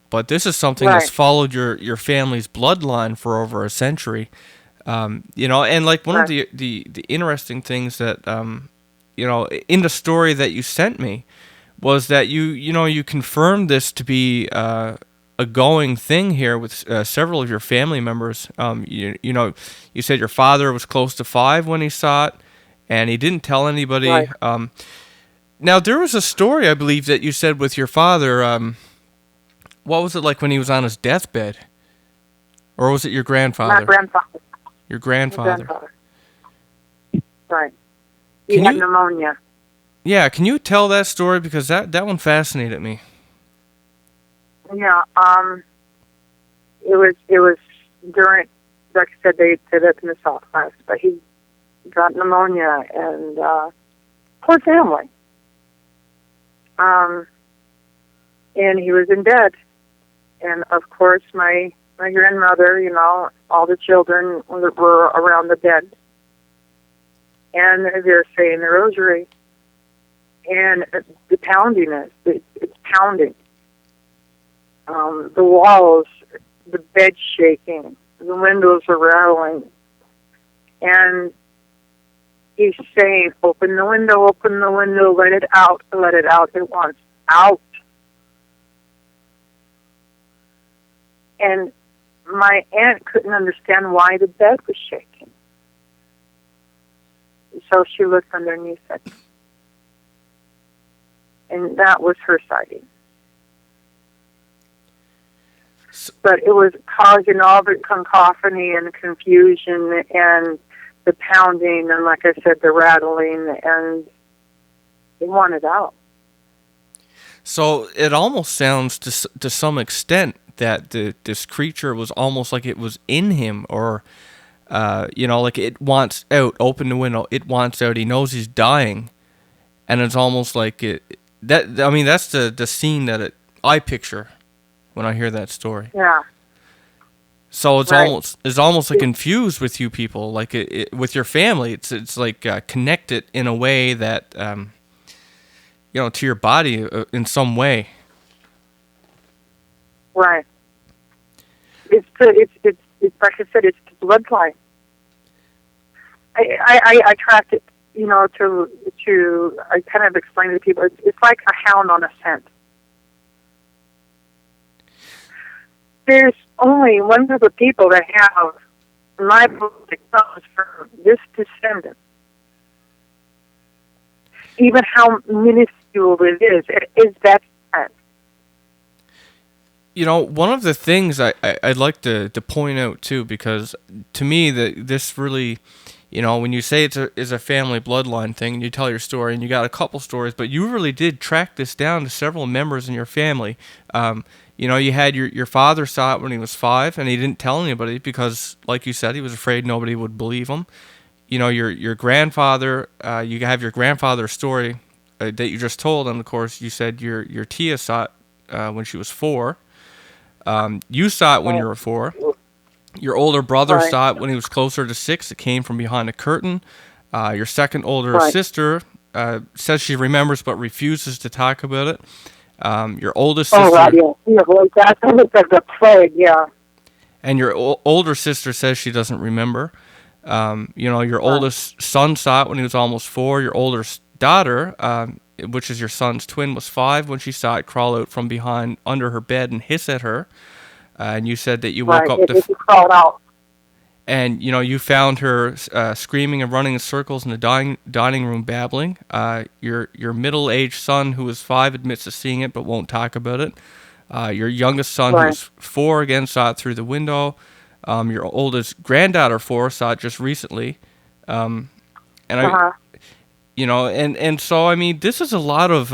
But this is something that's followed your family's bloodline for over a century. And like one of the interesting things that in the story that you sent me was that you confirmed this to be a going thing here with several of your family members. You said your father was close to 5 when he saw it, and he didn't tell anybody. Right. Now there was a story I believe that you said with your father. What was it like when he was on his deathbed, or was it your grandfather? My grandfather. Your grandfather. Right. He had pneumonia. Yeah, can you tell that story, because that one fascinated me. Yeah, it was during, like I said, they did it in the Southwest, but he got pneumonia, and poor family. And he was in bed, and of course my grandmother, all the children were around the bed, and they're saying the rosary. And the pounding it's pounding. The walls, the bed shaking, the windows are rattling. And he's saying, open the window, let it out, it wants out. And my aunt couldn't understand why the bed was shaking. So she looked underneath it. And that was her sighting. But it was causing all the cacophony and confusion and the pounding and, like I said, the rattling, and they wanted out. So it almost sounds to some extent that this creature was almost like it was in him, or like it wants out. Open the window. It wants out. He knows he's dying, and it's almost like it. I mean, that's the scene that I picture when I hear that story. Yeah. So it's Right. almost like infused with you people, like with your family. It's like connected in a way that to your body in some way. Right. It's like I said, it's the bloodline. I tracked it, to I kind of explain to people. It's like a hound on a scent. There's only one group of people that have my book that comes from this descendant. Even how minuscule it is that scent. One of the things I'd like to point out too, because to me this really, when you say it's a family bloodline thing, and you tell your story, and you got a couple stories, but you really did track this down to several members in your family. You had your father saw it when he was 5, and he didn't tell anybody because, like you said, he was afraid nobody would believe him. Your grandfather, you have your grandfather's story that you just told, and of course you said your tia saw it when she was 4. You saw it when you were 4. Your older brother saw it when he was closer to 6. It came from behind a curtain. Your second older sister says she remembers but refuses to talk about it. Your oldest sister. Oh, right, yeah. Like that. That was like the plague, yeah. And your older sister says she doesn't remember. Your oldest son saw it when he was almost 4. Your oldest daughter, which is your son's twin, was 5 when she saw it crawl out from behind under her bed and hiss at her. And you said that you woke up to crawled out. And you found her screaming and running in circles in the dining room, babbling. Your middle-aged son, who was 5, admits to seeing it but won't talk about it. Your youngest son, who was 4, again saw it through the window. Your oldest granddaughter, 4, saw it just recently. And so I mean, this is a lot of.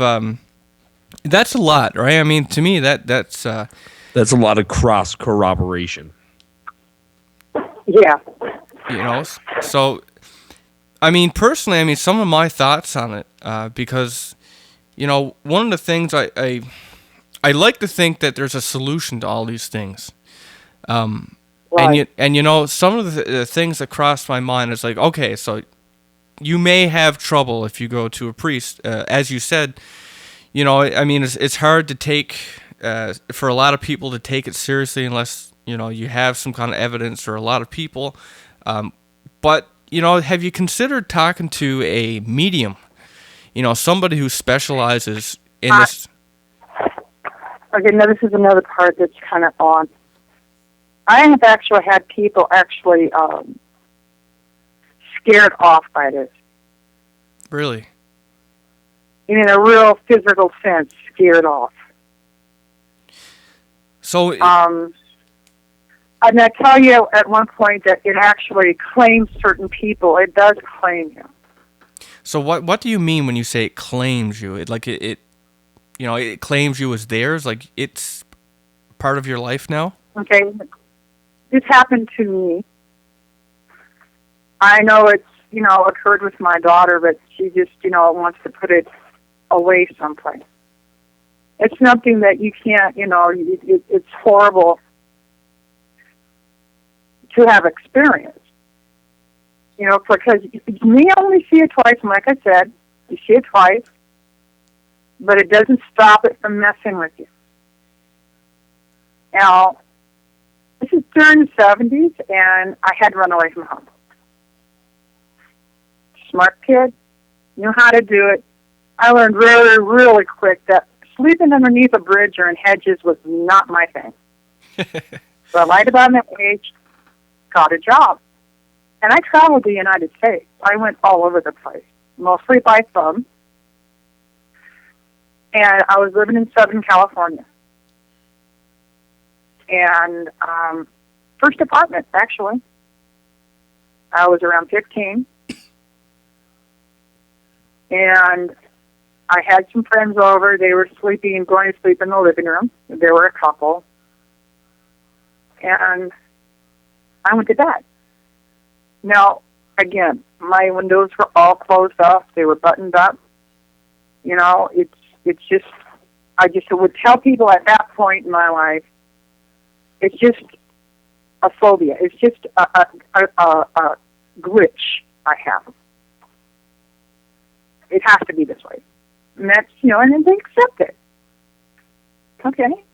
That's a lot, right? I mean, to me, that's a lot of cross corroboration. Yeah. So, I mean, personally, some of my thoughts on it, because, one of the things I like to think that there's a solution to all these things. Some of the things that crossed my mind is like, okay, so you may have trouble if you go to a priest. As you said, it's hard to take, for a lot of people to take it seriously unless, you have some kind of evidence, or a lot of people. But, have you considered talking to a medium? Somebody who specializes in this. Okay, now this is another part that's kind of odd. I have actually had people scared off by this. Really? In a real physical sense, scared off. So, and I tell you at one point that it actually claims certain people. It does claim you. So what do you mean when you say it claims you? It claims you as theirs, like it's part of your life now? Okay. This happened to me. I know it's, occurred with my daughter, but she just, wants to put it away someplace. It's something that you can't, it's horrible to have experienced. Because you may only see it twice, and like I said, you see it twice, but it doesn't stop it from messing with you. Now, this is during the 70s, and I had run away from home. Smart kid, knew how to do it. I learned really, really quick that sleeping underneath a bridge or in hedges was not my thing. So I lied about my age, got a job. And I traveled the United States. I went all over the place, mostly by phone. And I was living in Southern California. And first apartment, actually. I was around 15. And I had some friends over. They were sleeping and going to sleep in the living room. There were a couple. And I went to bed. Now, again, my windows were all closed off. They were buttoned up. You know, it's just, I just would tell people at that point in my life, it's just a phobia. It's just a glitch I have. It has to be this way. And that's, you know, and then they accept it. Okay.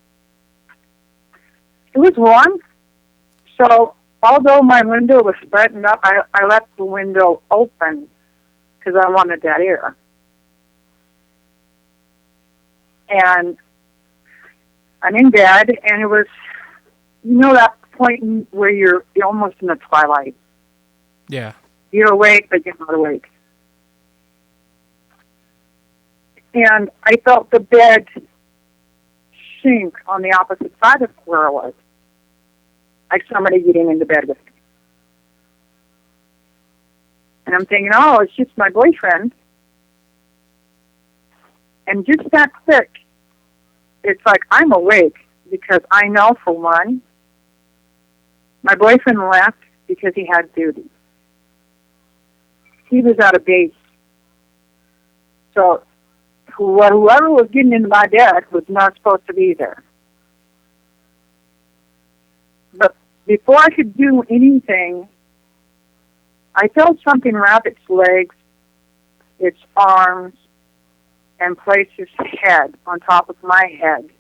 It was warm. So, although my window was buttoned up, I left the window open because I wanted that air. And I'm in bed, and it was, you know, that point where you're almost in the twilight. Yeah. You're awake, but you're not awake. And I felt the bed sink on the opposite side of where I was. Like somebody getting into bed with me. And I'm thinking, oh, it's just my boyfriend. And just that quick, it's like I'm awake because I know, for one, my boyfriend left because he had duty. He was out of base. So whoever was getting into my bed was not supposed to be there. But before I could do anything, I felt something wrap its legs, its arms, and place its head on top of my head,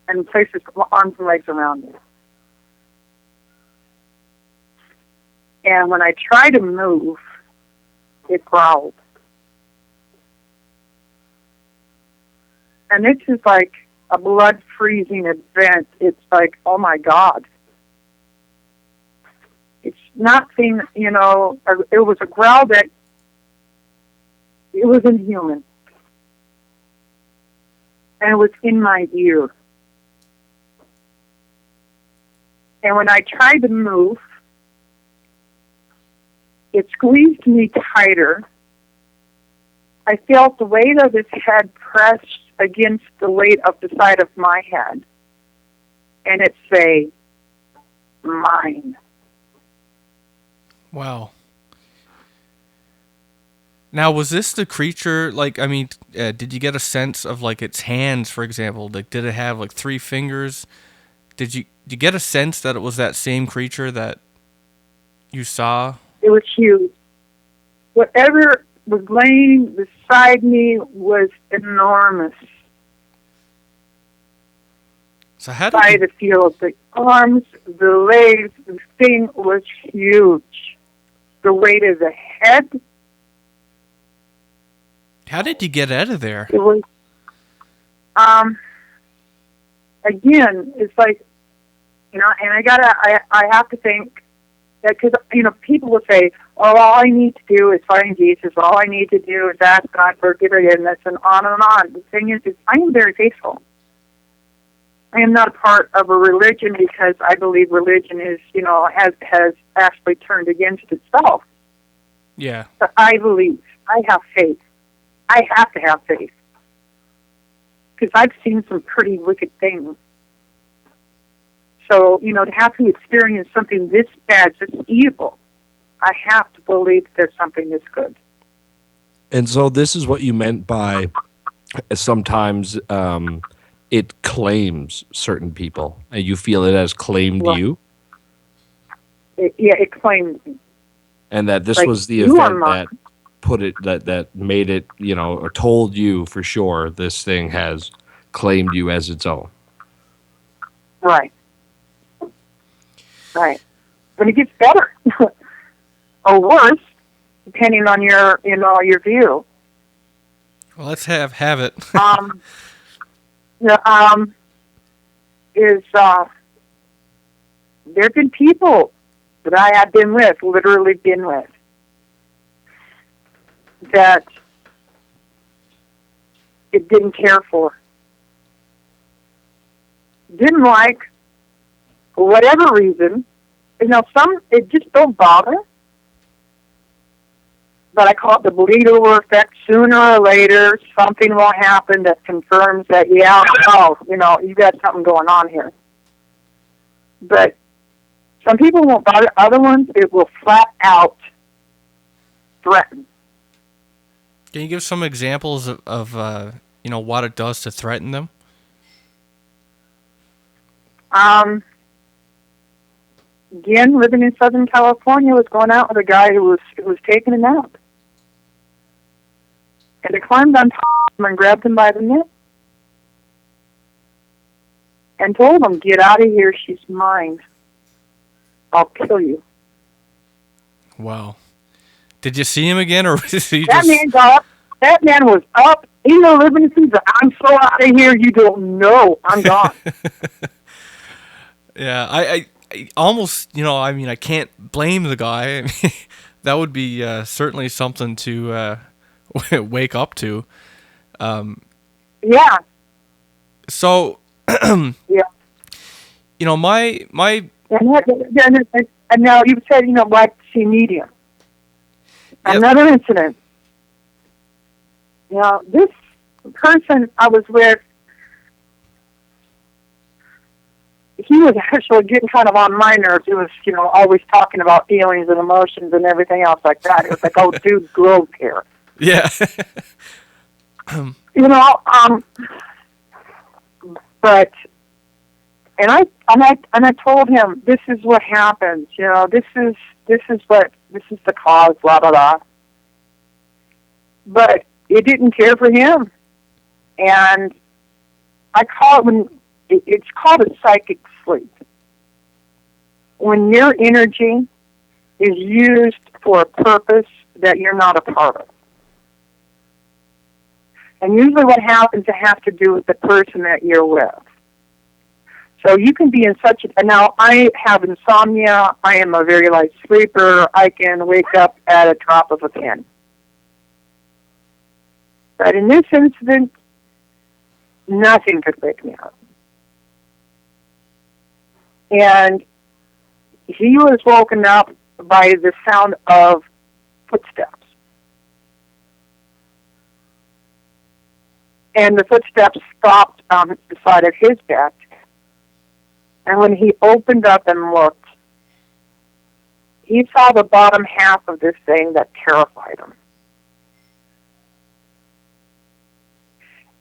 and place its arms and legs around it. And when I tried to move, it growled. And this is like a blood-freezing event. It's like, oh my God. It's nothing, you know, it was a growl that, it was inhuman. And it was in my ear. And when I tried to move, it squeezed me tighter. I felt the weight of his head pressed against the weight of the side of my head. And it say, mine. Wow. Now, was this the creature, like, I mean, did you get a sense of, like, its hands, for example? Like, did it have, like, 3 fingers? Did you get a sense that it was that same creature that you saw? It was huge. Whatever was laying beside me was enormous. So how did By the field, the arms, the legs, the thing was huge. The weight of the head. How did you get out of there? It was, again, it's like, you know, and I have to think that, because, you know, people will say, oh, all I need to do is find Jesus. All I need to do is ask God for forgiveness, and on and on. The thing is I am very faithful. I am not a part of a religion because I believe religion is, you know, has actually turned against itself. Yeah. But I believe. I have faith. I have to have faith. Because I've seen some pretty wicked things. So, you know, to have to experience something this bad, this evil, I have to believe there's something that's good. And so this is what you meant by sometimes it claims certain people, and you feel it has claimed you? It claims me. And that this like, was the event that put it, that made it, you know, or told you for sure this thing has claimed you as its own. Right. Right. But it gets better. Or worse, depending on your, you know, your view. Well, let's have it. There have been people that I have been with, literally been with, that it didn't care for. Didn't like, for whatever reason. You know, some, it just don't bother. but I call it the bleed-over effect. Sooner or later, something will happen that confirms that, yeah, oh, you've got something going on here. But some people won't bother. Other ones, it will flat out threaten. Can you give some examples of what it does to threaten them? Again, living in Southern California, was going out with a guy who was taking a nap. And I climbed on top of him and grabbed him by the neck and told him, "Get out of here, she's mine. I'll kill you." Wow. Did you see him again, or was he That man got up. That man was up. He was living in the I'm so out of here, you don't know. I'm gone. Yeah, I almost, I can't blame the guy. I mean, that would be certainly something to wake up to. Yeah. So, yeah. My and now you said, black to see medium. Yep. Another incident. This person I was with, he was actually getting kind of on my nerves. He was, always talking about feelings and emotions and everything else like that. It was like, oh, dude, grow here. Yeah. But, and I told him, this is what happens. This is the cause, blah, blah, blah. But it didn't care for him. And I call it it's called a psychic sleep. When your energy is used for a purpose that you're not a part of. And usually what happens, it has to do with the person that you're with. So you can be in now I have insomnia, I am a very light sleeper, I can wake up at a drop of a pin. But in this incident, nothing could wake me up. And he was woken up by the sound of footsteps. And the footsteps stopped on the side of his bed. And when he opened up and looked, he saw the bottom half of this thing that terrified him.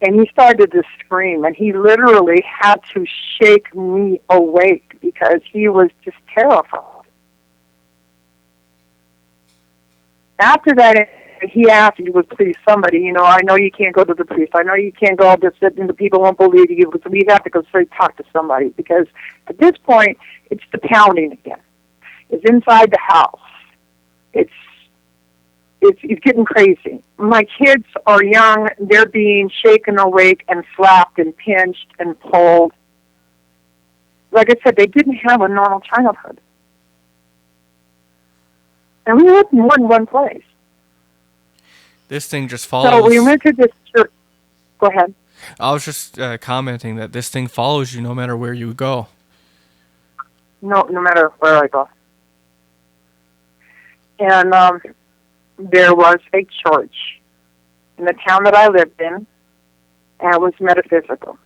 And he started to scream, and he literally had to shake me awake because he was just terrified. After that, he asked if he would please somebody. I know you can't go to the priest. I know you can't go to sit and the people won't believe you. But we have to go straight talk to somebody because at this point, it's the pounding again. It's inside the house. It's getting crazy. My kids are young. They're being shaken awake and slapped and pinched and pulled. Like I said, they didn't have a normal childhood. And we lived in more than one place. This thing just follows. So we went to this church. Go ahead. I was just commenting that this thing follows you no matter where you go. No matter where I go. And there was a church in the town that I lived in, and it was metaphysical.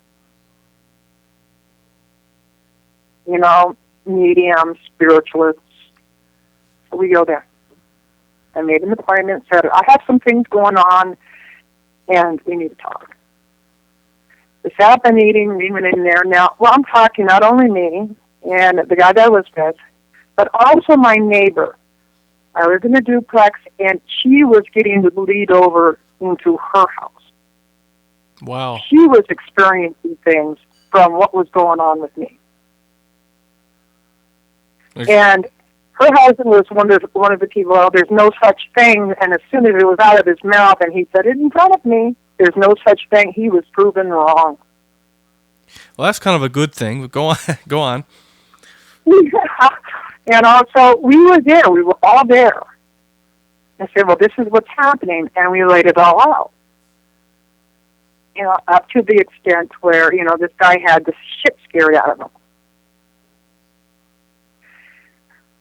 Mediums, spiritualists. So we go there. I made an appointment, said, I have some things going on, and we need to talk. We set up a meeting, we went in there. Now, I'm talking not only me and the guy that I was with, but also my neighbor. I lived in a duplex, and she was getting the bleed over into her house. Wow. She was experiencing things from what was going on with me. And her husband was one of the people, there's no such thing, and as soon as it was out of his mouth, and he said it in front of me, there's no such thing, he was proven wrong. Well, that's kind of a good thing, but go on. And also, we were there, we were all there. I said, well, this is what's happening, and we laid it all out. Up to the extent where, this guy had the shit scared out of him.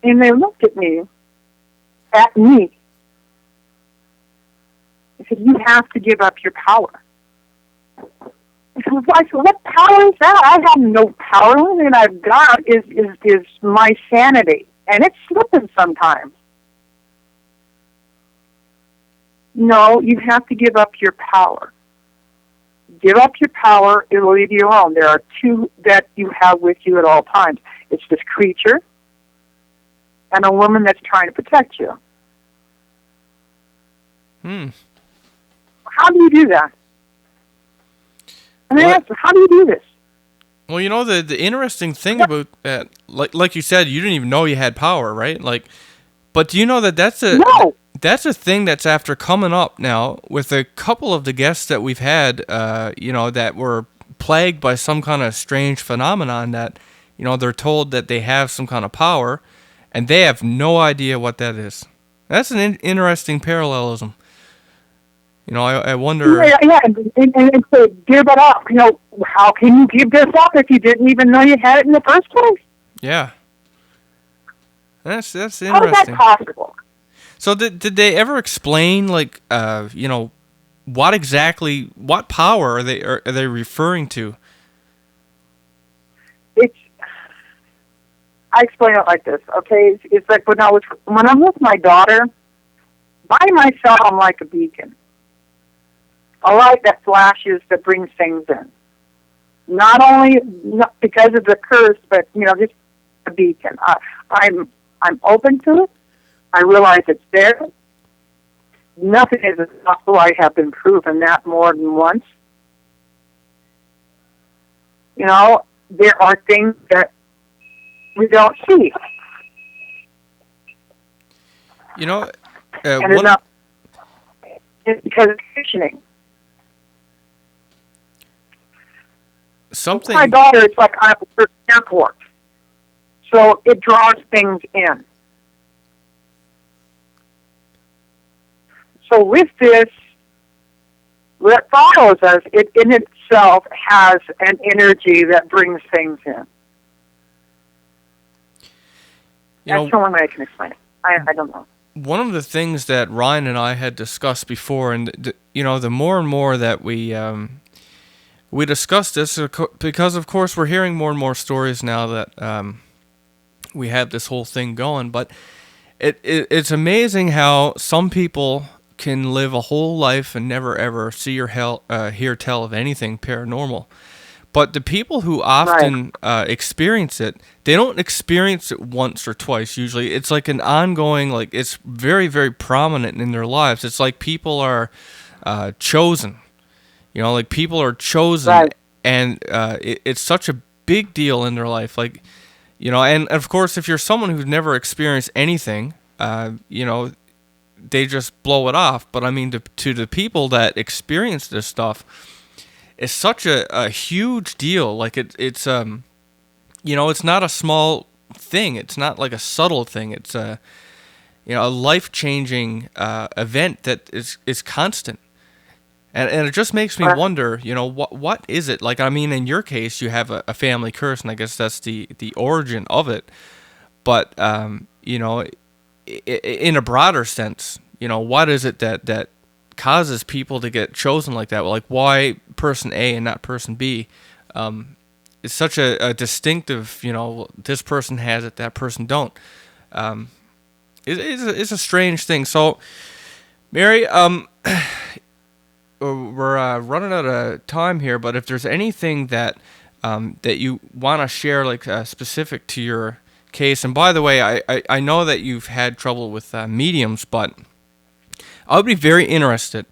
And they looked at me, He said, you have to give up your power. I said, what power is that? I have no power. The only thing I've got is my sanity. And it's slipping sometimes. No, you have to give up your power. Give up your power, it will leave you alone. There are two that you have with you at all times. It's this creature and a woman that's trying to protect you. How do you do that? I mean, how do you do this? Well, you know, the interesting thing about that, like you said, you didn't even know you had power, right? But do you know that that's a thing that's after coming up now with a couple of the guests that we've had, that were plagued by some kind of strange phenomenon that, they're told that they have some kind of power, and they have no idea what that is. That's an interesting parallelism. I wonder. Yeah, and so give it up. How can you give this up if you didn't even know you had it in the first place? Yeah. That's interesting. How is that possible? So did they ever explain, what power are they referring to? I explain it like this, okay? It's like when I'm with my daughter, by myself I'm like a beacon. A light that flashes that brings things in. Not only because of the curse, but just a beacon. I'm open to it. I realize it's there. Nothing is impossible. I have been proven that more than once. There are things that we don't see. And it's because it's conditioning. Something. My daughter, it's like I'm at an airport. So it draws things in. So with this, what follows us, it in itself has an energy that brings things in. That's the only way I can explain it. I don't know. One of the things that Ryan and I had discussed before, and the more and more that we discussed this, because of course we're hearing more and more stories now that we have this whole thing going, but it's amazing how some people can live a whole life and never ever see or hear tell of anything paranormal. But the people who often experience it, they don't experience it once or twice usually. It's like an ongoing, it's very, very prominent in their lives. It's like people are chosen. People are chosen, and it's such a big deal in their life. And of course, if you're someone who's never experienced anything, they just blow it off. But I mean, to the people that experience this stuff, it's such a huge deal. It's not a small thing. It's not like a subtle thing. It's a life-changing event that is constant. And it just makes me wonder, what is it? In your case, you have a family curse, and I guess that's the origin of it. But, in a broader sense, what is it that causes people to get chosen like that? Why person A and not person B? It's such a distinctive, this person has it, that person don't. It's a strange thing. So, Mary, we're running out of time here, but if there's anything that you want to share, specific to your case, and by the way, I know that you've had trouble with mediums, but I would be very interested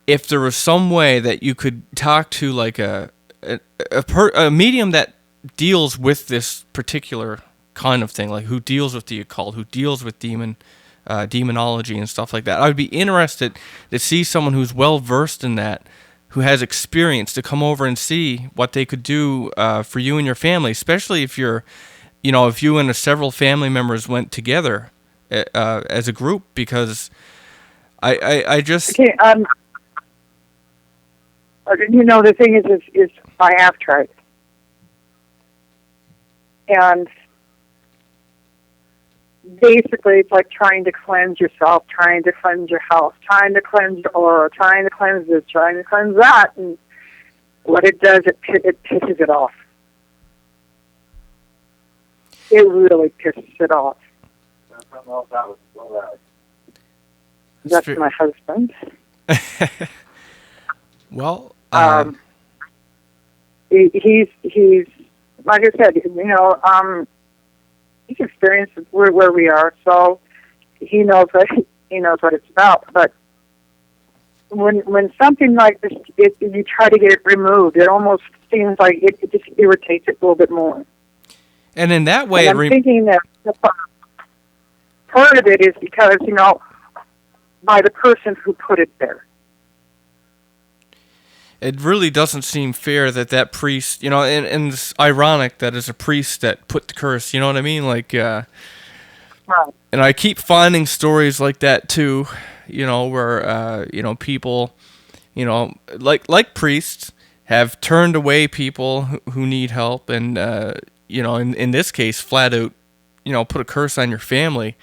if there was some way that you could talk to a medium that deals with this particular kind of thing, who deals with the occult, who deals with demonology and stuff like that. I would be interested to see someone who's well versed in that, who has experience, to come over and see what they could do for you and your family, especially if you're, if you and several family members went together as a group, because I just... Okay, the thing is I have tried. And basically it's like trying to cleanse yourself, trying to cleanse your house, trying to cleanse your aura, trying to cleanse this, trying to cleanse that, and what it does, it pisses it off. It really pisses it off. That's my husband. Well, he's like I said, he's experienced where we are, so he knows what it's about. But when something like this, you try to get it removed, it almost seems like it just irritates it a little bit more. And in that way, I'm thinking that part of it is because by the person who put it there. It really doesn't seem fair that priest, and it's ironic that it's a priest that put the curse, you know what I mean? Like, right. And I keep finding stories like that too, where, people, like priests have turned away people who need help and, in this case, flat out, put a curse on your family.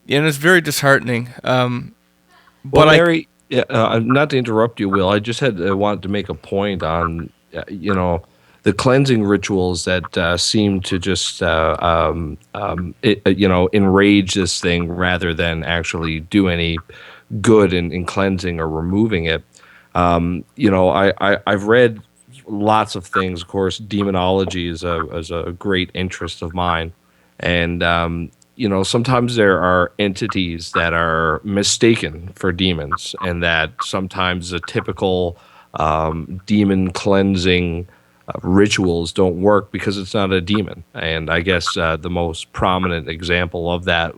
And it's very disheartening. But Larry, not to interrupt you, Will, I just wanted to make a point on, the cleansing rituals that seem to just, enrage this thing rather than actually do any good in cleansing or removing it. I've read lots of things. Of course, demonology is a great interest of mine, and sometimes there are entities that are mistaken for demons, and that sometimes the typical demon cleansing rituals don't work because it's not a demon. And I guess the most prominent example of that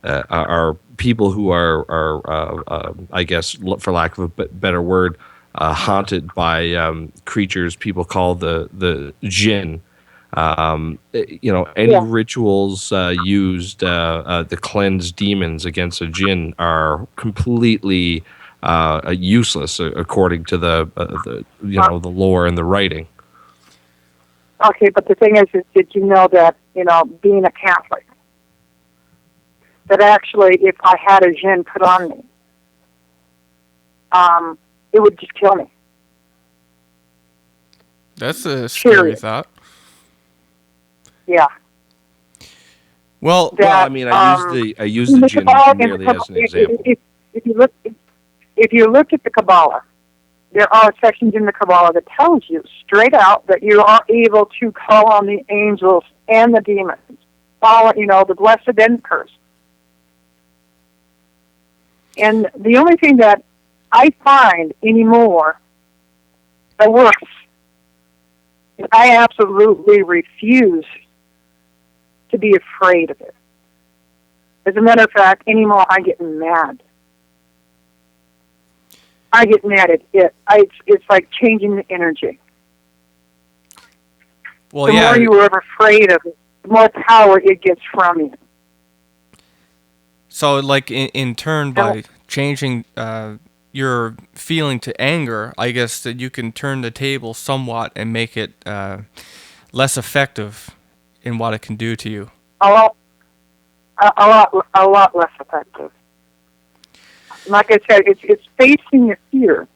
are people who are I guess, for lack of a better word, haunted by creatures people call the jinn. Any rituals used to cleanse demons against a jinn are completely useless according to the lore and the writing. Okay, but the thing is did you know that, being a Catholic, that actually if I had a jinn put on me, it would just kill me. That's a scary thought. Yeah. Well, I mean, I use the jinn merely as an example. If you look at the Kabbalah, there are sections in the Kabbalah that tells you straight out that you are able to call on the angels and the demons, the blessed and cursed. And the only thing that I find anymore that works, is I absolutely refuse to be afraid of it. As a matter of fact, anymore I get mad. I get mad at it. It's like changing the energy. Well, the more you are ever afraid of it, the more power it gets from you. So, like, in turn, by changing your feeling to anger, I guess that you can turn the table somewhat and make it less effective in what it can do to you. A lot less effective. Like I said, it's facing the fear.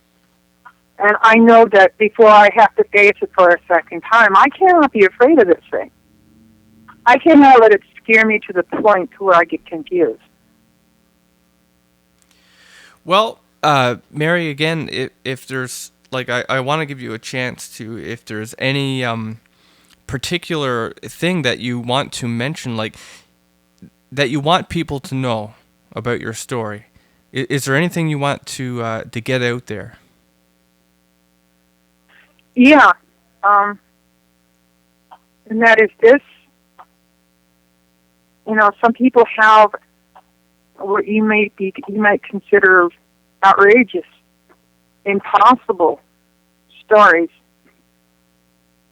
And I know that before I have to face it for a second time, I cannot be afraid of this thing. I cannot let it scare me to the point to where I get confused. Well, Mary, again, if there's, like, I want to give you a chance to, if there's any particular thing that you want to mention, like, that you want people to know about your story. Is there anything you want to get out there? Yeah, and that is this. Some people have what you might consider outrageous, impossible stories,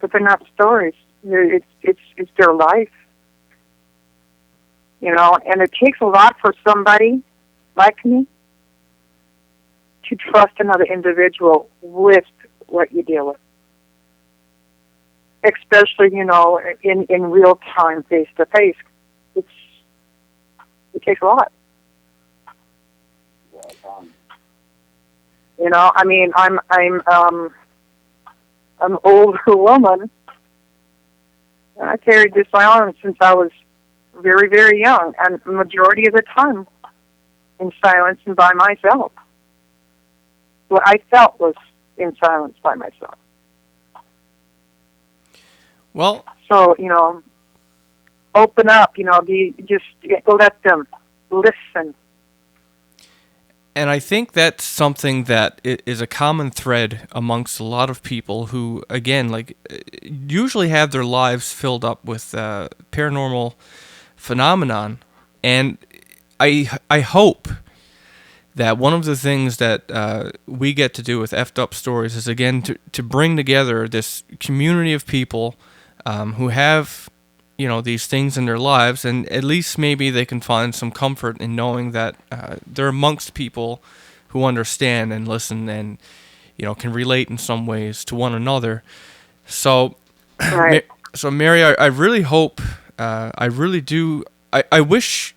but they're not stories. It's their life. And it takes a lot for somebody like me to trust another individual with what you deal with. Especially, in real time, face to face. It takes a lot. You know, I mean, I'm an older woman, and I carried this silence since I was very, very young, and the majority of the time in silence and by myself. What I felt was in silence by myself. Well, so, you know, open up, you know, just let them listen. And I think that's something that is a common thread amongst a lot of people who, again, like, usually have their lives filled up with paranormal phenomenon. And I hope that one of the things that we get to do with Effed Up Stories is, again, to bring together this community of people who have, you know, these things in their lives, and at least maybe they can find some comfort in knowing that they're amongst people who understand and listen and, you know, can relate in some ways to one another. So, right. So Mary, I really hope, I really do, I wish,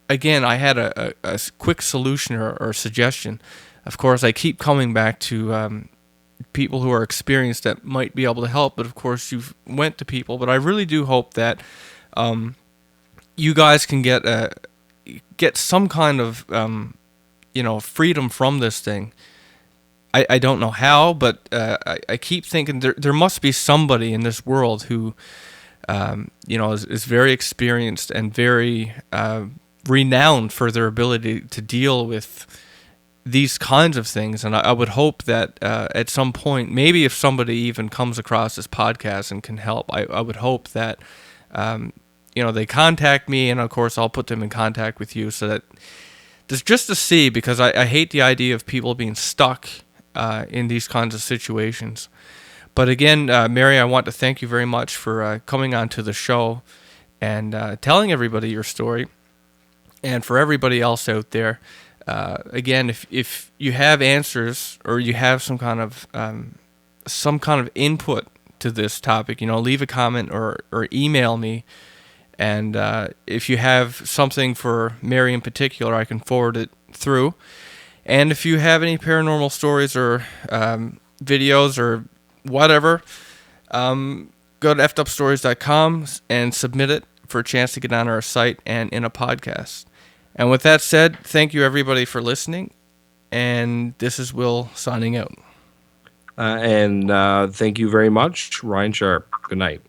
again, I had a quick solution or suggestion. Of course, I keep coming back to people who are experienced that might be able to help, but of course you've went to people. But I really do hope that you guys can get some kind of you know, freedom from this thing. I don't know how, but I keep thinking there must be somebody in this world who you know, is very experienced and very renowned for their ability to deal with these kinds of things. And I would hope that at some point, maybe if somebody even comes across this podcast and can help, I would hope that you know, they contact me, and of course I'll put them in contact with you, so that just to see, because I hate the idea of people being stuck in these kinds of situations. But again, Mary, I want to thank you very much for coming on to the show and telling everybody your story. And for everybody else out there, again, if you have answers or you have some kind of input to this topic, you know, leave a comment or email me. And if you have something for Mary in particular, I can forward it through. And if you have any paranormal stories or videos or whatever, go to effedupstories.com and submit it for a chance to get on our site and in a podcast. And with that said, thank you everybody for listening. And this is Will signing out. And thank you very much, Ryan Sharp. Good night.